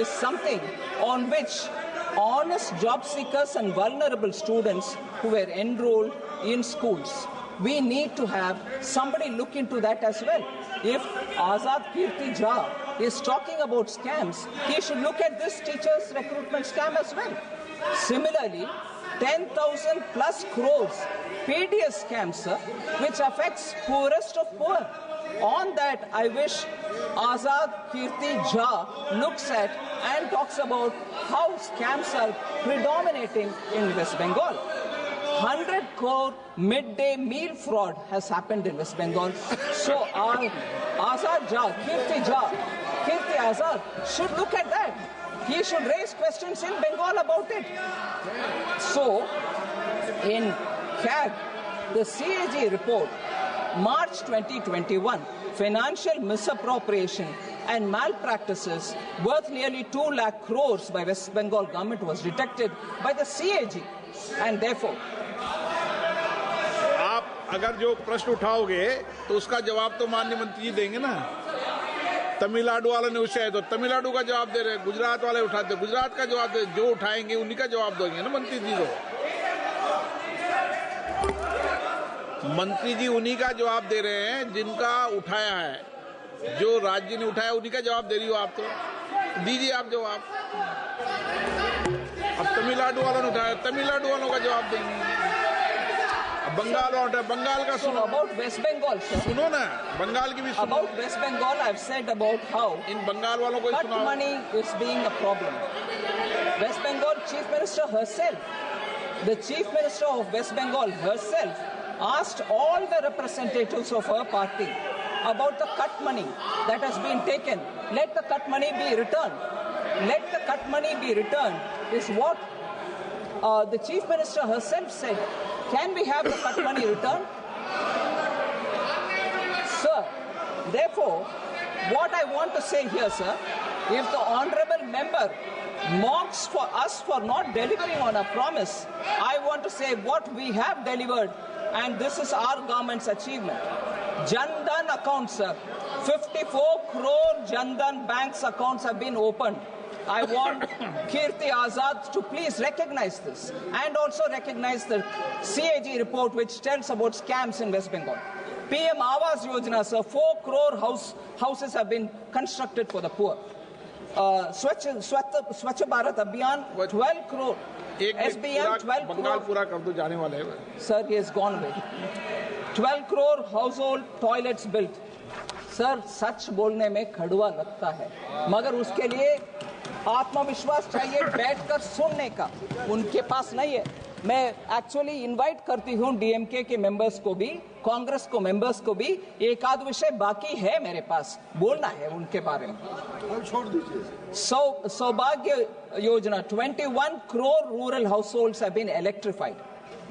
is something on which honest job seekers and vulnerable students who were enrolled in schools, we need to have somebody look into that as well. If Azad Kirti Jha is talking about scams, he should look at this teachers recruitment scam as well. Similarly, 10,000 plus crores PDS scams, sir, which affects poorest of poor. On that, I wish Azad Kirti Jha looks at and talks about how scams are predominating in West Bengal. 100 crore midday meal fraud has happened in West Bengal. So Azad Jha, Kirti Azad should look at that. He should raise questions in Bengal about it. So, in CAG, the CAG report, March 2021, financial misappropriation and malpractices worth nearly 2 lakh crores by West Bengal government was detected by the CAG. And therefore, आप अगर जो प्रश्न उठाओगे तो उसका जवाब तो माननीय मंत्री जी देंगे ना. तमिलनाडु वालों ने उठाया तो तमिलनाडु का जवाब दे रहे, गुजरात वाले उठाते गुजरात का जवाब दे, जो उठाएंगे उन्हीं का जवाब देंगे ना मंत्री जी. तो मंत्री जी उन्हीं का जवाब दे रहे हैं जिनका उठाया है. जो राज्य ने उठाया उन्हीं का जवाब दे रही हो आप. तो दीजिए आप जवाब. अब तमिलनाडु वालों ने उठाया, तमिलनाडु वालों का जवाब देंगे. बंगाल वाला, बंगाल का सुनो. about West Bengal, sir. सुनो ना, बंगाल की भी सुनो. About West Bengal, I've said about how इन बंगाल वालों को cut सुनाओ. money is being a problem. West Bengal Chief Minister herself, the Chief Minister of West Bengal herself, asked all the representatives of her party about the cut money that has been taken. Let the cut money be returned. Let the cut money be returned is what the Chief Minister herself said. Can we have the cut money returned? Sir, therefore, what I want to say here, sir, if the honorable member mocks for us for not delivering on a promise, I want to say what we have delivered, and this is our government's achievement. Jandan accounts, sir. 54 crore Jandan banks accounts have been opened. I want Kirti Azad to please recognize this and also recognize the CAG report which tells about scams in West Bengal. PM Awas Yojana, sir, 4 crore houses have been constructed for the poor. Swachh Bharat Abhiyan, 12 crore. SBM, 12 crore. पूरा कर दो जाने वाले हैं. Sir, he has gone away. 12 crore household toilets built. Sir, सच बोलने में खड़ुआ लगता है, मगर उसके लिए आत्मविश्वास चाहिए बैठकर सुनने का. उनके पास नहीं है. मैं एक्चुअली इनवाइट करती हूं डीएमके के मेंबर्स को भी, कांग्रेस को मेंबर्स को भी. एक आध विषय बाकी है मेरे पास, बोलना है उनके बारे में. छोड़ दीजिए. सौभाग्य योजना, 21 crore rural households have been electrified.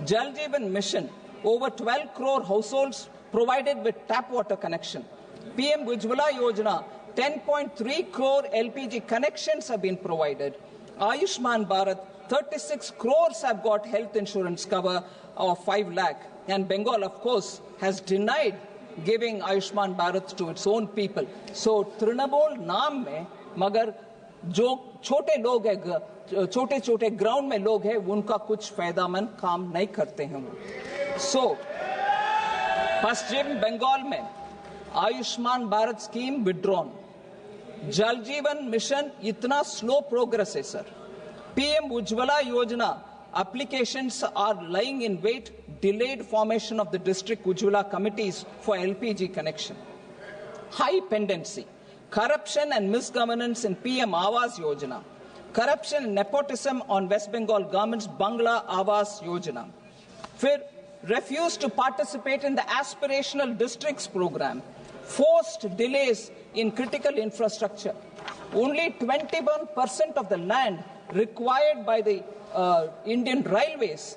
Jal Jeevan Mission, over 12 crore households provided with tap water connection. PM Ujjwala Yojana, 10.3 crore LPG connections have been provided. Ayushman Bharat, 36 crores have got health insurance cover of 5 lakh. And Bengal, of course, has denied giving Ayushman Bharat to its own people. So, Trinamool नाम में, मगर जो छोटे लोग हैं, छोटे-छोटे ground में लोग हैं, उनका कुछ फायदामंद काम नहीं करते हैं. So, पश्चिम बंगाल में आयुष्मान भारत स्कीम विड्रॉन. जल जीवन मिशन इतना स्लो प्रोग्रेस है सर. पीएम उज्ज्वला योजना applications are lying in wait. Delayed formation of the district Ujjwala committees for LPG connection. High pendency, corruption and misgovernance in PM Awas Yojana. Corruption and nepotism on West Bengal government's Bangla Awas Yojana. Fir refused to participate in the aspirational districts program. Forced delays in critical infrastructure. Only 21% of the land required by the Indian Railways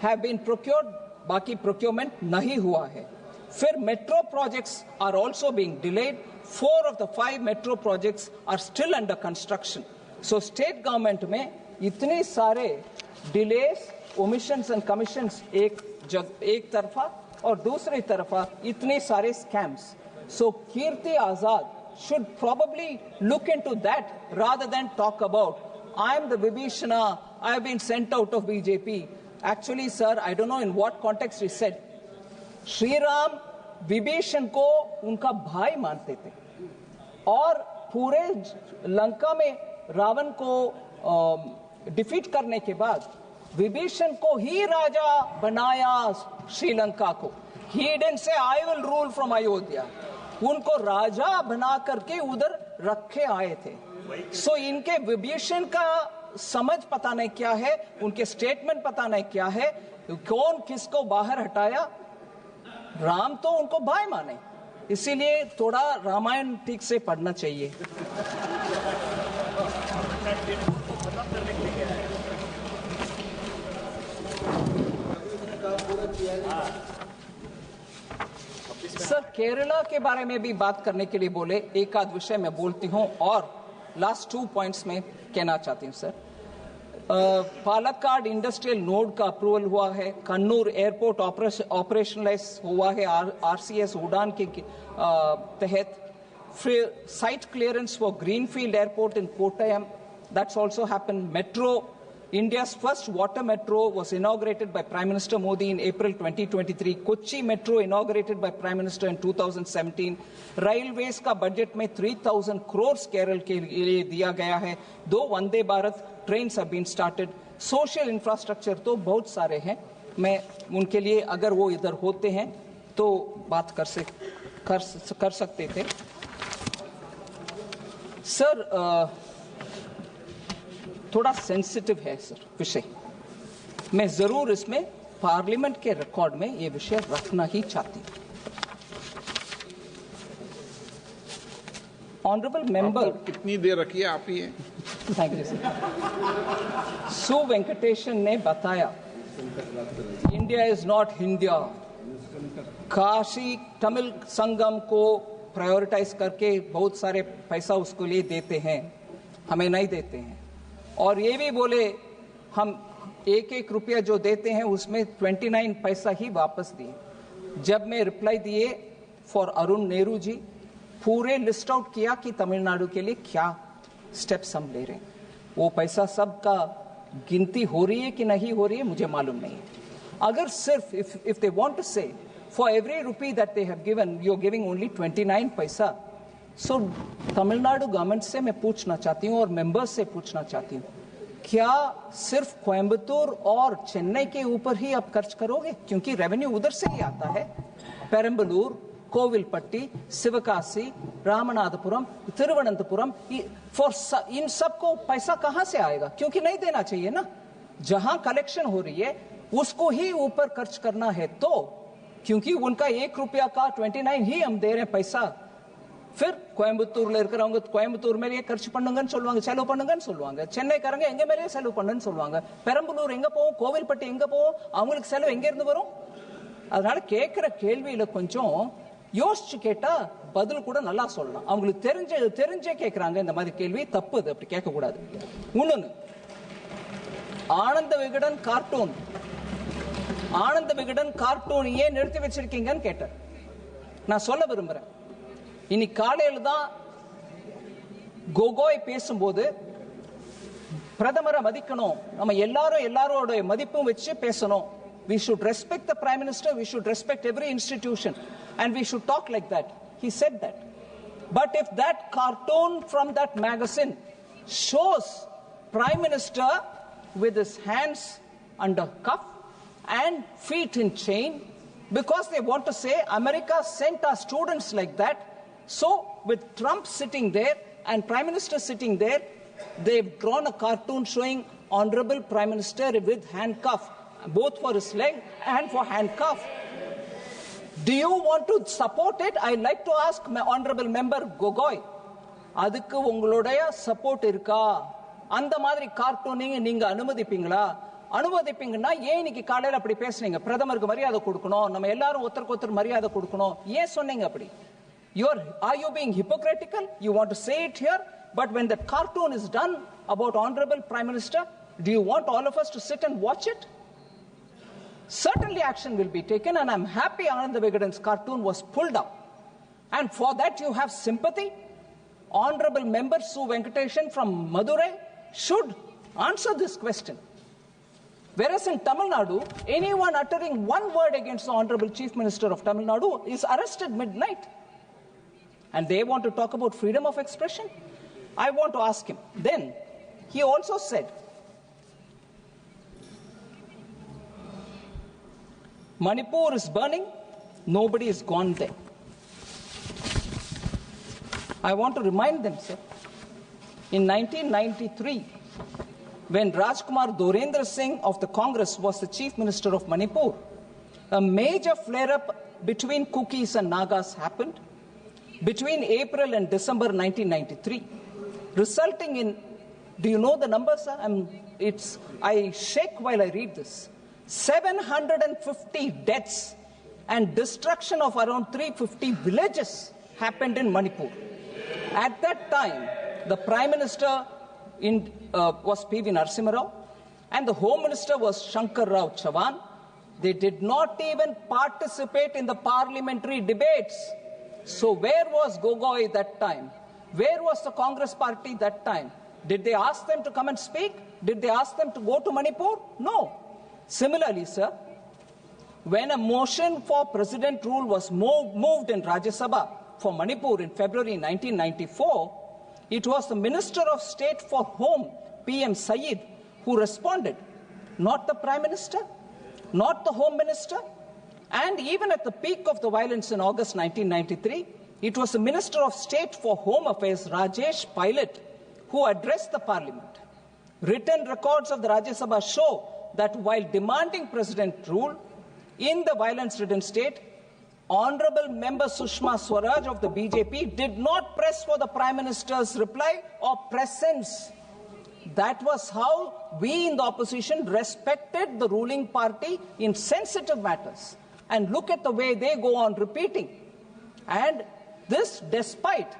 have been procured. Baki procurement nahi hua hai. Fir metro projects are also being delayed. 4 of the 5 metro projects are still under construction. So state government में इतने सारे delays, omissions and commissions एक तरफा और दूसरी तरफा इतने सारे scams. So Kirti Azad should probably look into that rather than talk about I am the Vibhishana, I have been sent out of BJP. Actually, sir, I don't know in what context he said. Shri Ram Vibhishan को उनका भाई मानते थे और पूरे लंका में रावण को defeat करने के बाद विभीषण को ही राजा बनाया श्रीलंका को. He didn't say I will rule from Ayodhya. उनको राजा बना करके उधर रखे आए थे. So इनके विभीषण का समझ पता नहीं क्या है, उनके स्टेटमेंट पता नहीं क्या है, कौन किसको बाहर हटाया. राम तो उनको भाई माने, इसीलिए थोड़ा रामायण ठीक से पढ़ना चाहिए. सर, केरला के बारे में भी बात करने के लिए बोले. एक आध विषय मैं बोलती हूं और लास्ट 2 पॉइंट्स में कहना चाहती हूं सर. पालक्काड इंडस्ट्रियल नोड का अप्रूवल हुआ है. कन्नूर एयरपोर्ट ऑपरेशनलाइज हुआ है आरसीएस उड़ान के तहत. फिर site clearance for greenfield airport in Kottayam, that's also happened. Metro, India's first water metro was inaugurated by Prime Minister Modi in April 2023. Kochi Metro inaugurated by Prime Minister in 2017. Railways का budget में 3,000 crores Kerala के लिए दिया गया है. 2 Vande Bharat trains have been started. Social infrastructure तो बहुत सारे हैं. मैं उनके लिए अगर वो इधर होते हैं तो बात कर सकते थे. सर, थोड़ा सेंसिटिव है सर विषय. मैं जरूर इसमें पार्लियामेंट के रिकॉर्ड में ये विषय रखना ही चाहती हूं. Honorable member, कितनी देर रखी है आप ही है? Thank you sir. Su Venkatesan ने बताया India is not Hindia, Kashi Tamil Sangam को प्रायोरिटाइज करके बहुत सारे पैसा उसको लिए देते हैं, हमें नहीं देते हैं। और ये भी बोले हम एक एक रुपया जो देते हैं उसमें 29 पैसा ही वापस दिए। जब मैं रिप्लाई दिए फॉर अरुण नेहरू जी, पूरे लिस्ट आउट किया कि तमिलनाडु के लिए क्या स्टेप्स हम ले रहे हैं। वो पैसा सबका गिनती हो रही है कि नहीं हो रही है मुझे मालूम नहीं है। अगर सिर्फ if they want to say for every rupee that they have given you are giving only 29 पैसा, सो तमिलनाडु गवर्नमेंट से मैं पूछना चाहती हूँ और मेंबर्स से पूछना चाहती हूँ, क्या सिर्फ कोयम्बतूर और चेन्नई के ऊपर ही आप खर्च करोगे? क्योंकि रेवेन्यू उधर से ही आता है। पेरम्बलूर, कोविलपट्टी, शिवकाशी, रामनाथपुरम, तिरुवनंतपुरम, इन सबको पैसा कहां से आएगा? क्योंकि नहीं देना चाहिए ना। जहां कलेक्शन हो रही है उसको ही ऊपर खर्च करना है, तो क्योंकि उनका 1 रुपया का 29 ही हम दे रहे हैं पैसा। फिर கோயம்புத்தூர்ல இருக்கிறவங்க கோயம்புத்தூர் மேலேயே खर्च பண்ணுங்கன்னு சொல்லுவாங்க, செலவு பண்ணுங்கன்னு சொல்லுவாங்க. சென்னைக்காரங்க எங்க மேலேயே செலவு பண்ணுன்னு சொல்லுவாங்க. பெரம்பலூர் எங்க போவோம், கோவில்பட்டி எங்க போவோம், அவங்களுக்கு செலவு எங்க இருந்து வரும்? அதனால கேட்கிற கேள்வியில கொஞ்சம் யோசிச்சு கேட்டா பதில் கூட நல்லா சொல்லலாம். அவங்களுக்கு தெரிஞ்சே கேட்கறாங்க இந்த மாதிரி கேள்வி, தப்பு. அது அப்படி கேட்க கூடாது. இன்னொன்னு, ஆனந்த விகடன் கார்ட்டூன் ஏன் நிறுத்தி வச்சிருக்கீங்கன்னு கேட்டார். நான் சொல்ல விரும்புறேன், இன்னைக்கு காலையில தான் கோகோய் பேசும்போது பிரதமரை மதிக்கணும், நம்ம எல்லாரோட மதிப்பும் வச்சு பேசணும். We should respect the Prime Minister, we should respect every institution, and we should talk like that. He said that. But if that cartoon from that magazine shows Prime Minister with his hands under cuff and feet in chain, because they want to say America sent our students like that, so with Trump sitting there and Prime Minister sitting there, they've drawn a cartoon showing Honorable Prime Minister with handcuff, both for his leg and for handcuff. Do you want to support it? I'd like to ask my Honorable Member Gogoi, adukku ungalodaya support irka? அந்த மாதிரி கார்ட்டூனிங் நீங்க அனுமதிப்பீங்களா? அனுமதிப்பீங்கன்னா ஏன் இன்னைக்கு காலையில அப்படி பேசுனீங்க? பிரதமருக்கு மரியாதை கொடுக்கணும், நம்ம எல்லாரும் ஒருத்தருக்கு ஒருத்தர் மரியாதை கொடுக்கணும், ஏன் சொன்னீங்க அப்படி? Are you being hypocritical? You want to say it here, but when the cartoon is done about Honorable Prime Minister, do you want all of us to sit and watch it? Certainly action will be taken, and I'm happy Ananda Vigadan's cartoon was pulled up. And for that you have sympathy. Honorable Member Su Venkateshan from Madurai should answer this question. Whereas in Tamil Nadu, anyone uttering one word against the Honorable Chief Minister of Tamil Nadu is arrested midnight. And they want to talk about freedom of expression? I want to ask him. Then, he also said, Manipur is burning, nobody is gone there. I want to remind them, sir, in 1993, when Rajkumar Dorendra Singh of the Congress was the Chief Minister of Manipur, a major flare-up between Kukis and Nagas happened between April and December 1993, resulting in, do you know the numbers, sir? I shake while I read this. 750 deaths and destruction of around 350 villages happened in Manipur. At that time, the Prime Minister was P.V. Narasimha Rao and the Home Minister was Shankar Rao Chavan. They did not even participate in the parliamentary debates. So where was Gogoi that time? Where was the Congress party that time? Did they ask them to come and speak? Did they ask them to go to Manipur? No. Similarly, sir, when a motion for president rule was moved in Rajya Sabha for Manipur in February 1994, it was the Minister of State for Home, PM Saeed, who responded, not the Prime Minister, not the Home Minister. And even at the peak of the violence in August 1993, it was the Minister of State for Home Affairs, Rajesh Pilot, who addressed the Parliament. Written records of the Rajya Sabha show that while demanding president rule in the violence-ridden state, Honorable Member Sushma Swaraj of the BJP did not press for the Prime Minister's reply or presence. That was how we in the opposition respected the ruling party in sensitive matters. And look at the way they go on repeating. And this despite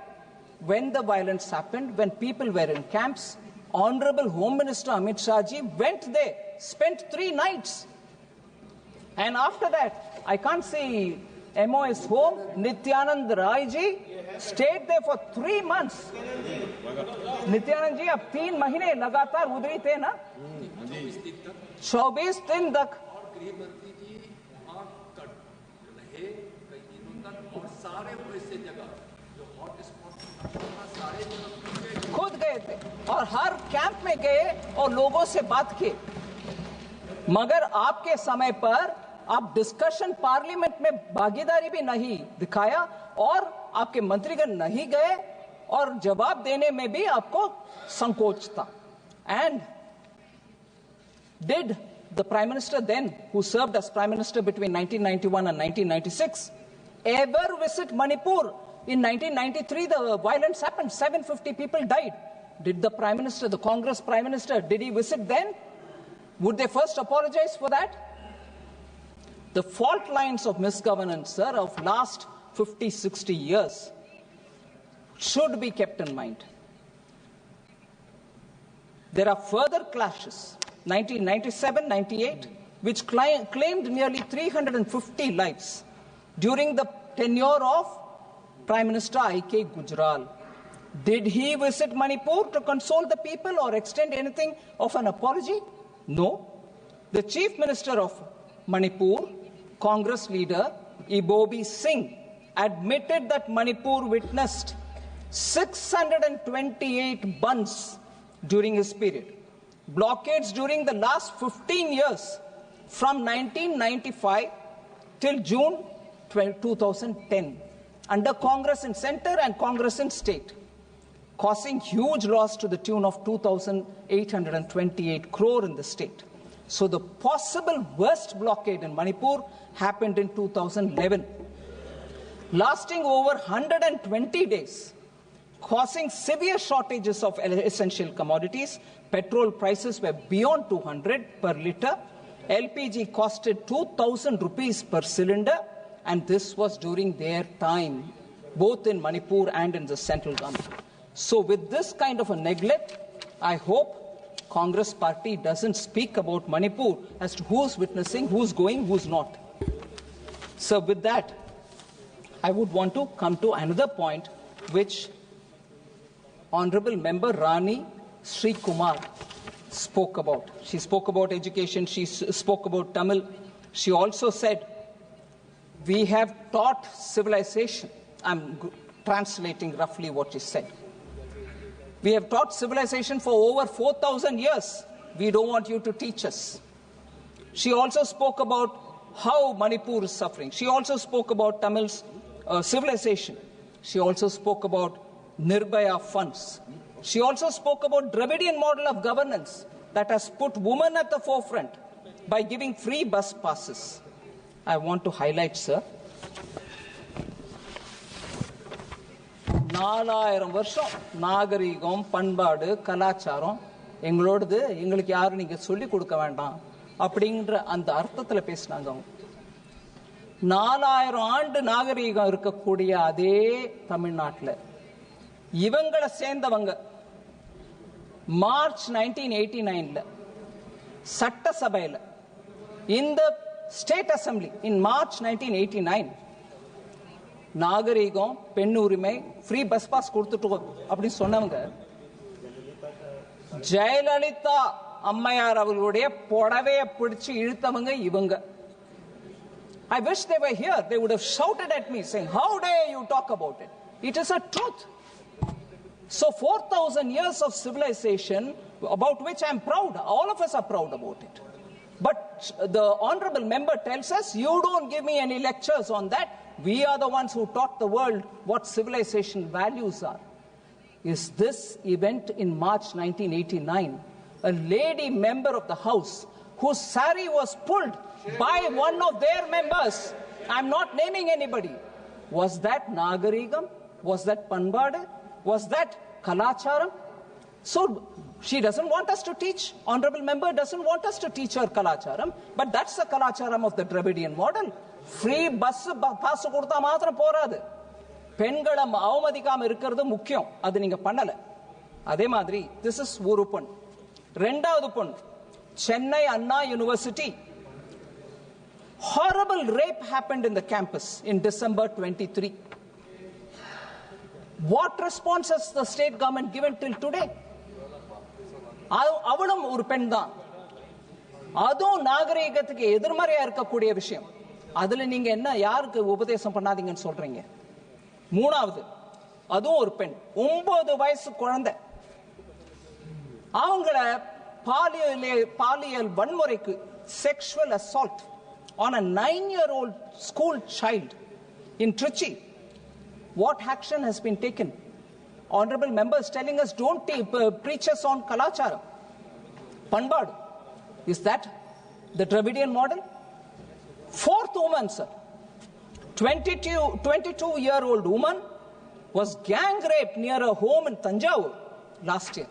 when the violence happened, when people were in camps, Honorable Home Minister Amit Shah ji went there, spent 3 nights. And after that, I can't see MOS home, Nityanand Rai ji stayed there for 3 months. Nityanand ji, ab 3 mahine lagatar udhar hi the na? 24 din tak. खुद गए थे और हर camp में गए और लोगों से बात की, मगर आपके समय पर आप डिस्कशन पार्लियामेंट में भागीदारी भी नहीं दिखाया और आपके मंत्रीगण नहीं गए और जवाब देने में भी आपको संकोच था. And did the Prime Minister then, who served as Prime Minister between 1991 and 1996, ever visit Manipur? In 1993, the violence happened. 750 people died. Did the Prime Minister, the Congress Prime Minister, did he visit then? Would they first apologize for that? The fault lines of misgovernance, sir, of last 50, 60 years should be kept in mind. There are further clashes. 1997, 98, which claimed nearly 350 lives during the tenure of Prime Minister I.K. Gujral. Did he visit Manipur to console the people or extend anything of an apology? No. The Chief Minister of Manipur, Congress leader Ibobi Singh, admitted that Manipur witnessed 628 bunds during his period. Blockades during the last 15 years, from 1995 till June 2010, under Congress in center and Congress in state, causing huge loss to the tune of 2,828 crore in the state. So the possible worst blockade in Manipur happened in 2011, lasting over 120 days, causing severe shortages of essential commodities. Petrol prices were beyond 200 per litre. LPG costed 2,000 rupees per cylinder, and this was during their time, both in Manipur and in the central government. So with this kind of a neglect, I hope Congress party doesn't speak about Manipur as to who's witnessing, who's going, who's not. So with that, I would want to come to another point which Honorable Member Rani Sri Kumar spoke about. She spoke about education, she spoke about Tamil. She also said, we have taught civilization. I'm translating roughly what she said. We have taught civilization for over 4,000 years. We don't want you to teach us. She also spoke about how Manipur is suffering. She also spoke about Tamil's civilization. She also spoke about Nirbhaya funds. She also spoke about Dravidian model of governance that has put women at the forefront by giving free bus passes. I want to highlight, sir, 4000 வருஷம் நாகரிகம் பண்பாடு கலாச்சாரம் எங்களோடது, எங்களுக்கு யாரும் நீங்க சொல்லி கொடுக்க வேண்டாம் அப்படிங்கற அந்த அர்த்தத்துல பேசினாங்க. 4000 ஆண்டு நாகரிகம் இருக்கக்கூடிய அதே தமிழ்நாட்டில் இவங்களை சேர்ந்தவங்க மார்ச் 1989ல சட்டசபையில் இந்த ஸ்டேட் அசெம்பிளி இன் மார்ச் 1989 நாகரிகம் பெண் உரிமை ஃப்ரீ பஸ் பாஸ் கொடுத்துட்டோம் அப்படின்னு சொன்னவங்க ஜெயலலிதா அம்மையார் அவர்களுடைய புடவையை பிடிச்சு இழுத்தவங்க இவங்க. I wish they were here. They would have shouted at me saying, how dare you talk about it? It is a truth. So 4,000 years of civilization about which I am proud. All of us are proud about it. But the honorable member tells us, you don't give me any lectures on that. We are the ones who taught the world what civilization values are. Is this event in March 1989, a lady member of the House whose sari was pulled by one of their members I'm not naming anybody. Was that Nagarigam? Was that Panbade? Was that Kalacharam? So she doesn't want us to teach. Honorable member doesn't want us to teach her Kalacharam, but that's the Kalacharam of the Dravidian model. Free bus pass கொடுத்தா மாத்திரம் போராது. பெண்களை அவமதிக்காம இருக்கிறது முக்கியம். அது நீங்க பண்ணல. அதே மாதிரி this is ஒரு பொண். ரெண்டாவது பொண் Chennai Anna University. Horrible rape happened in the campus in December 23. What response has the state government given till today? அவளும் ஒரு பெண் தான். அதுவும் நாகரிகத்துக்கு எதிர்மறையா இருக்கக்கூடிய விஷயம். அதுல நீங்க என்ன யாருக்கு உபதேசம் பண்ணாதீங்கன்னு சொல்றீங்க? மூணாவது அதுவும் ஒரு பெண் 9 வயசு குழந்தை. அவங்கள பாலியல் வன்முறைக்கு sexual assault on a 9-year-old school child in Trichy. What action has been taken? Honorable members telling us don't preach us on Kalachara. Panbad. Is that the Dravidian model? Fourth woman, sir. 22-year-old woman was gang raped near a home in Tanjavur last year.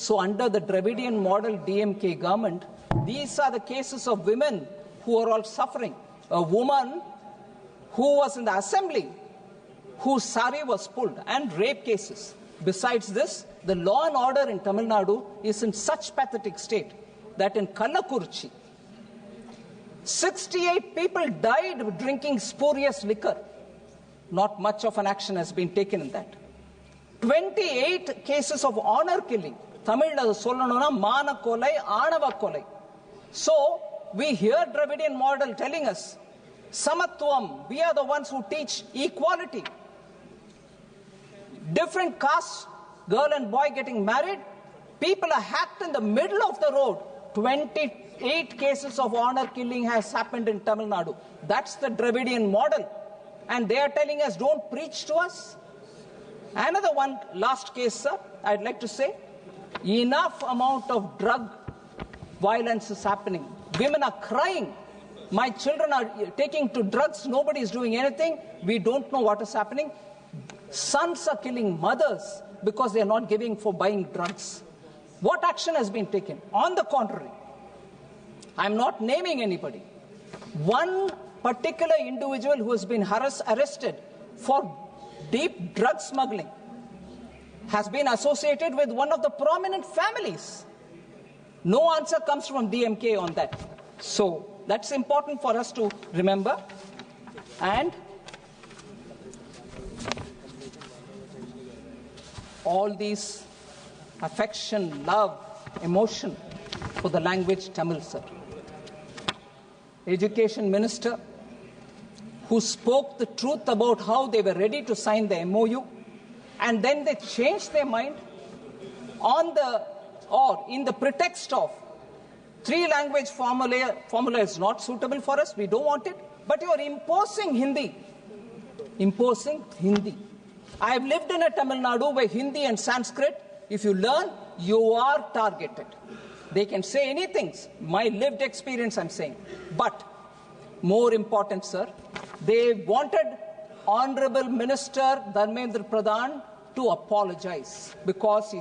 So under the Dravidian model DMK government, these are the cases of women who are all suffering. A woman who was in the assembly whose sari was pulled, and rape cases. Besides this, the law and order in Tamil Nadu is in such pathetic state that in Kallakurichi, 68 people died drinking spurious liquor. Not much of an action has been taken in that. 28 cases of honor killing. Tamil sollanona mana kolai, anava kolai. So we hear Dravidian model telling us Samatvam, we are the ones who teach equality. Different castes, girl and boy getting married, people are hacked in the middle of the road. 28 cases of honor killing has happened in Tamil Nadu. That's the Dravidian model. And they are telling us don't preach to us. Another one, last case, sir, I'd like to say, enough amount of drug violence is happening. Women are crying. My children are taking to drugs. Nobody is doing anything. We don't know what is happening. Sons are killing mothers because they are not giving for buying drugs. What action has been taken? On the contrary, I'm not naming anybody. One particular individual who has been arrested for deep drug smuggling has been associated with one of the prominent families. No answer comes from DMK on that. So that's important for us to remember. And all these affection, love, emotion for the language Tamil, sir. Education Minister who spoke the truth about how they were ready to sign the MOU and then they changed their mind in the pretext of 3-language formula is not suitable for us, we don't want it, but you are imposing Hindi. I have lived in a Tamil Nadu where Hindi and Sanskrit, if you learn, you are targeted. They can say anything. My lived experience, I'm saying. But more important, sir, they wanted Honorable Minister Dharmendra Pradhan to apologize because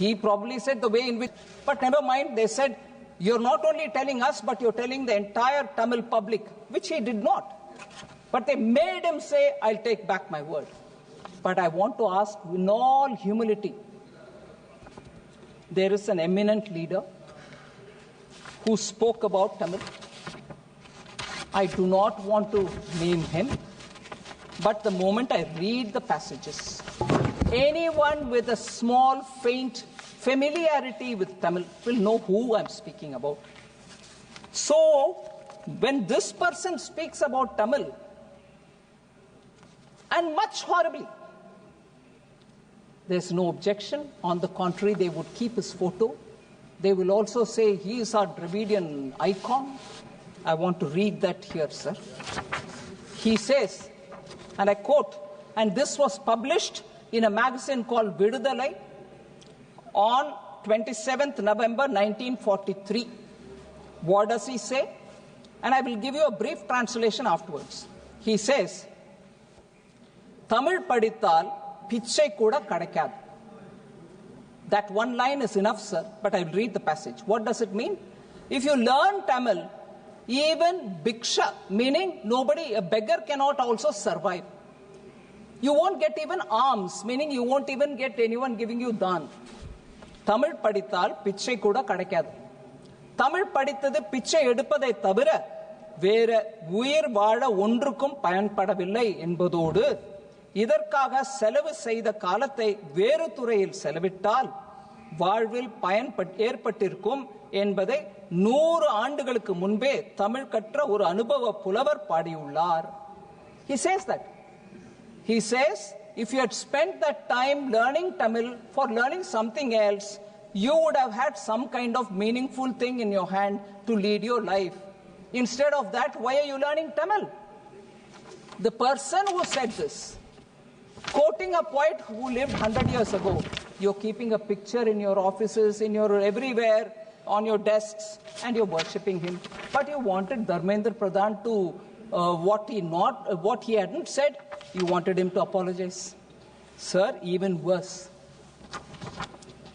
he probably said the way in which, but never mind, they said, you're not only telling us, but you're telling the entire Tamil public, which he did not. But they made him say, I'll take back my word. But I want to ask in all humility, there is an eminent leader who spoke about Tamil. I do not want to name him, but the moment I read the passages, anyone with a small, faint familiarity with Tamil will know who I'm speaking about. So, when this person speaks about Tamil, and much horribly, there's no objection. On the contrary, they would keep his photo. They will also say he is our Dravidian icon. I want to read that here, sir. He says, and I quote, and this was published in a magazine called Vidudalai on 27th November 1943. What does he say? and I will give you a brief translation afterwards. He says, Tamil padithal pichai kuda kadakad. That one line is enough, sir, but I will read the passage. What does it mean? If you learn Tamil, even bhiksha, meaning a beggar cannot also survive. You won't get even alms, meaning you won't even get anyone giving you dhan. Tamil padithal pichai kuda kadakad. Tamil padithadu pichai edupadai thavira vera uyir vaazha ondrukkum payanpadavillai என்பதோடு இதற்காக செலவு செய்த காலத்தை வேறு துறையில் செலவிட்டால் வாழ்வில் பயன் ஏற்பட்டிருக்கும் என்பதை 100 ஆண்டுகளுக்கு முன்பே தமிழ் கற்ற ஒரு அனுபவ புலவர் பாடியுள்ளார். He says that. He says, if you had spent that time learning Tamil for learning something else, you would have had some kind of meaningful thing in your hand to lead your life. Instead of that, why are you learning Tamil? The person who said this, quoting a poet who lived 100 years ago, you're keeping a picture in your offices, in your everywhere, on your desks, and you're worshipping him. But you wanted Dharmendra Pradhan to what he hadn't said, you wanted him to apologize. Sir, even worse.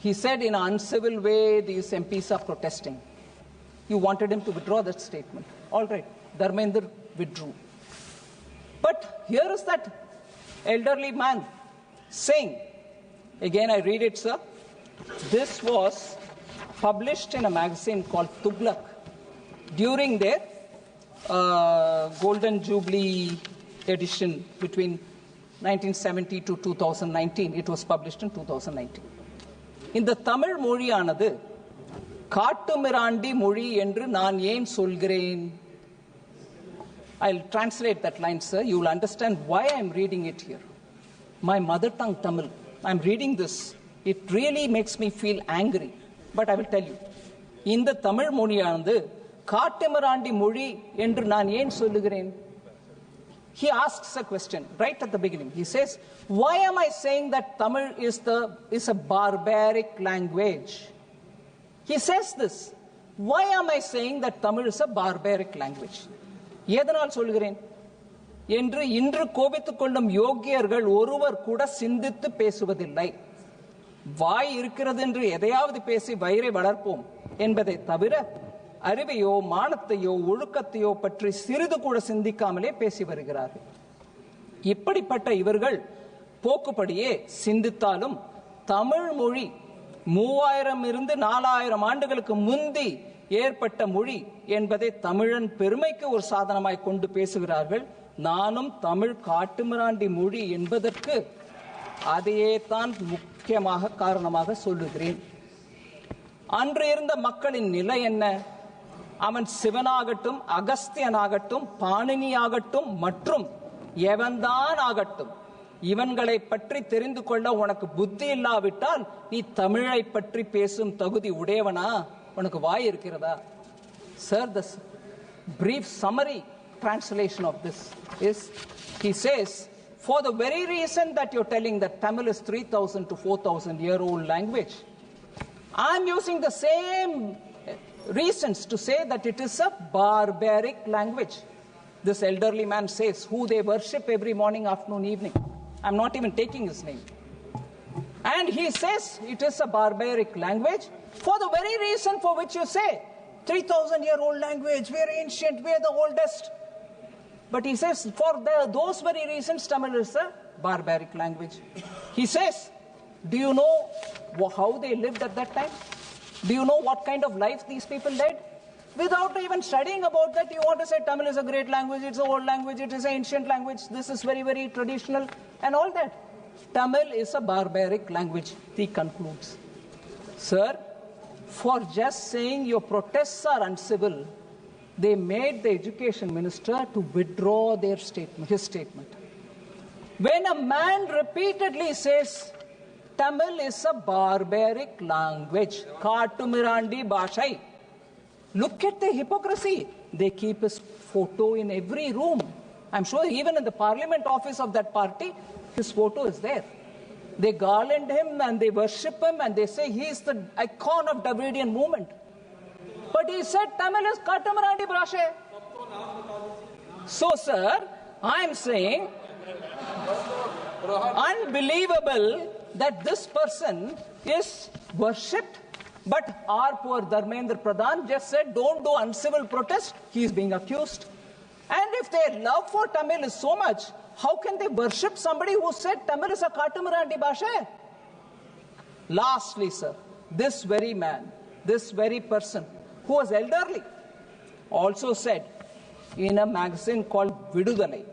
He said in an uncivil way, these MPs are protesting. You wanted him to withdraw that statement. All right, Dharmendra withdrew. But here is that elderly man saying, again I read it, sir. This was published in a magazine called Tughlaq during their Golden Jubilee edition between 1970 to 2019. It was published in 2019. In the Tamil மொழியானது காட்டுமிராண்டி மொழி என்று நான் ஏன் சொல்கிறேன்? I'll translate that line, sir. You will understand why I'm reading it here. My mother tongue Tamil. I'm reading this. It really makes me feel angry. But I will tell you. இந்த தமிழ் மொழியானது காட்டுமிராண்டி மொழி என்று நான் ஏன் சொல்லுகிறேன்? He asks a question right at the beginning. He says, why am I saying that Tamil is a barbaric language? He says this. Why am I saying that Tamil is a barbaric language? எதனால் சொல்கிறேன் என்று இன்று கோபித்துக் கொள்ளும் யோகியர்கள் ஒருவர் கூட சிந்தித்து பேசுவதில்லை. வாய் இருக்கிறது என்று எதையாவது பேசி வயிறை வளர்ப்போம் என்பதை தவிர அறிவையோ மானத்தையோ ஒழுக்கத்தையோ பற்றி சிறிது கூட சிந்திக்காமலே பேசி வருகிறார்கள். இப்படிப்பட்ட இவர்கள் போக்குப்படியே சிந்தித்தாலும் தமிழ் மொழி 3000 இருந்து 4000 ஆண்டுகளுக்கு முந்தி ஏற்பட்ட மொழி என்பதை தமிழன் பெருமைக்கு ஒரு சாதனமாய் கொண்டு பேசுகிறார்கள். நானும் தமிழ் காட்டுமிராண்டி மொழி என்பதற்கு அதையே தான் முக்கியமாக காரணமாக சொல்லுகிறேன். அன்று இருந்த மக்களின் நிலை என்ன? அவன் சிவனாகட்டும், அகஸ்தியனாகட்டும், பாணினியாகட்டும் மற்றும் எவன்தான் ஆகட்டும், இவன்களை பற்றி தெரிந்து கொள்ள உனக்கு புத்தி இல்லாவிட்டால் நீ தமிழை பற்றி பேசும் தகுதி உடையவனா? உனக்கு வாய் இருக்கிறதா? Sir, the brief summary translation of this is, he says, for the very reason that you're telling that Tamil is 3,000 to 4,000 year old language, I'm using the same reasons to say that it is a barbaric language. This elderly man says, who they worship every morning, afternoon, evening. I'm not even taking his name. And he says it is a barbaric language for the very reason for which you say 3,000 year old language, we are ancient, we are the oldest. But he says for those very reasons Tamil is a barbaric language. He says, do you know how they lived at that time? Do you know what kind of life these people led? Without even studying about that, you want to say Tamil is a great language, it's an old language, it is an ancient language, this is very, very traditional, and all that. Tamil is a barbaric language, he concludes. Sir, for just saying your protests are uncivil, they made the education minister to withdraw their statement, his statement. When a man repeatedly says Tamil is a barbaric language, Kaatumirandi Bhashai, look at the hypocrisy. They keep his photo in every room. I'm sure even in the parliament office of that party, his photo is there. They garland him and they worship him and they say he is the icon of Dravidian movement. But he said Tamil is Kaatamarandi Bhasha. So, sir, I am saying, unbelievable that this person is worshipped, but our poor Dharmendra Pradhan just said, don't do uncivil protest. He is being accused. And if their love for Tamil is so much, how can they worship somebody who said Tamil is a Katumarandi Bhasha? Lastly, sir, this very man, this very person who was elderly, also said in a magazine called Vidudalai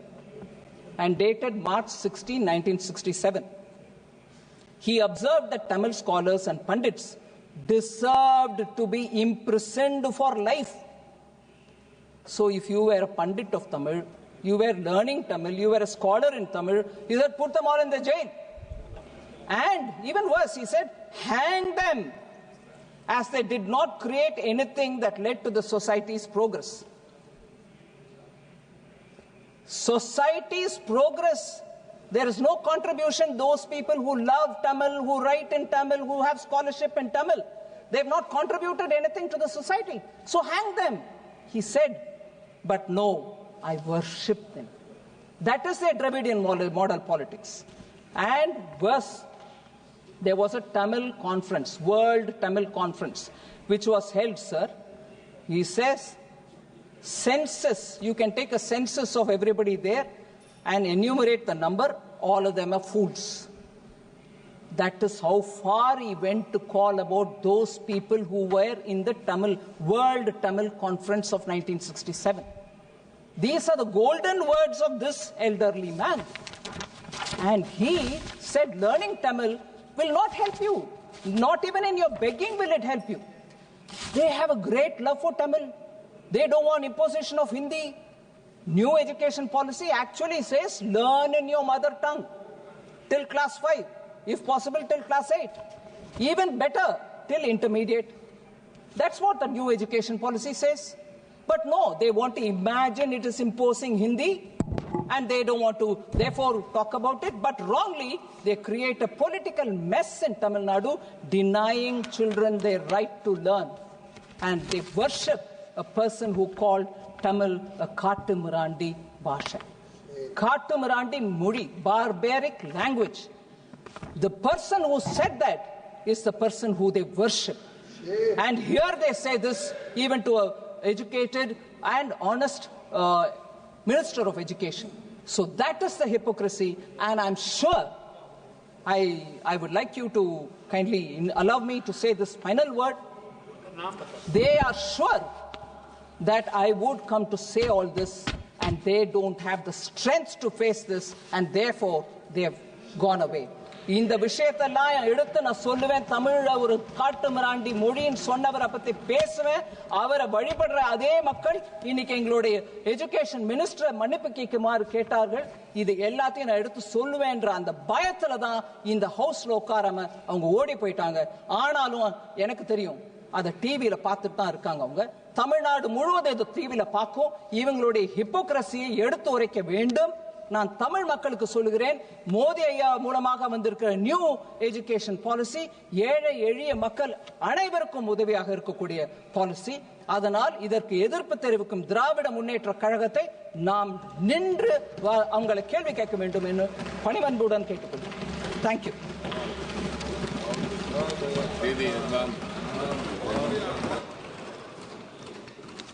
and dated March 16, 1967, he observed that Tamil scholars and pundits deserved to be imprisoned for life. So if you were a pundit of Tamil, you were learning Tamil, you were a scholar in Tamil, he said, put them all in the jail. And even worse, he said, hang them, as they did not create anything that led to the society's progress. Society's progress. There is no contribution. Those people who love Tamil, who write in Tamil, who have scholarship in Tamil, they have not contributed anything to the society. So hang them, he said. But no, I worship them. That is their Dravidian model politics. And worse, there was a Tamil conference, World Tamil Conference, which was held, sir. He says, census, you can take a census of everybody there and enumerate the number, all of them are fools. That is how far he went to call about those people who were in the World Tamil Conference of 1967. These are the golden words of this elderly man. And he said, learning Tamil will not help you. Not even in your begging will it help you. They have a great love for Tamil. They don't want imposition of Hindi. New education policy actually says, learn in your mother tongue till class 5. If possible, till class 8. Even better, till intermediate. That's what the new education policy says. But no, they want to imagine it is imposing Hindi, and they don't want to, therefore, talk about it. But wrongly, they create a political mess in Tamil Nadu, denying children their right to learn. And they worship a person who called Tamil a Katumarandi Bhasha. Katumarandi Mudi, barbaric language. The person who said that is the person who they worship. And here they say this even to an educated and honest Minister of Education. So that is the hypocrisy, and I'm sure I would like you to kindly allow me to say this final word. They are sure that I would come to say all this, and they don't have the strength to face this, and therefore they have gone away. இந்த விஷயத்தெல்லாம் எடுத்து நான் சொல்லுவேன், தமிழ்ல ஒரு காட்டுமிராண்டி மொழின்னு சொன்னவரை பத்தி பேசுவேன். அவரை வழிபடுற அதே மக்கள் இன்னைக்கு எங்களுடைய எஜுகேஷன் மினிஸ்டர் மன்னிப்பு கேட்குமாறு கேட்டார்கள். இது எல்லாத்தையும் நான் எடுத்து சொல்லுவேன்ற அந்த பயத்துல தான் இந்த ஹவுஸ்ல உட்காராம அவங்க ஓடி போயிட்டாங்க. ஆனாலும் எனக்கு தெரியும், அதை டிவியில பார்த்துட்டு தான் இருக்காங்க. அவங்க தமிழ்நாடு முழுவதும் இது டிவியில பார்க்கும். இவங்களுடைய ஹிப்போக்ரசியை எடுத்து உரைக்க வேண்டும். நான் தமிழ் மக்களுக்கு சொல்லுகிறேன், மோடி ஐயா மூலமாக வந்திருக்கிற நியூ எஜுகேஷன் பாலிசி ஏழை எளிய மக்கள் அனைவருக்கும் உதவியாக இருக்கக்கூடிய பாலிசி. அதனால் இதற்கு எதிர்ப்பு தெரிவிக்கும் திராவிட முன்னேற்ற கழகத்தை நாம் நின்று அவங்களை கேள்வி கேட்க வேண்டும் என்று பணிவன்புடன் கேட்டுக்கொள்கிறேன். தேங்க்யூ.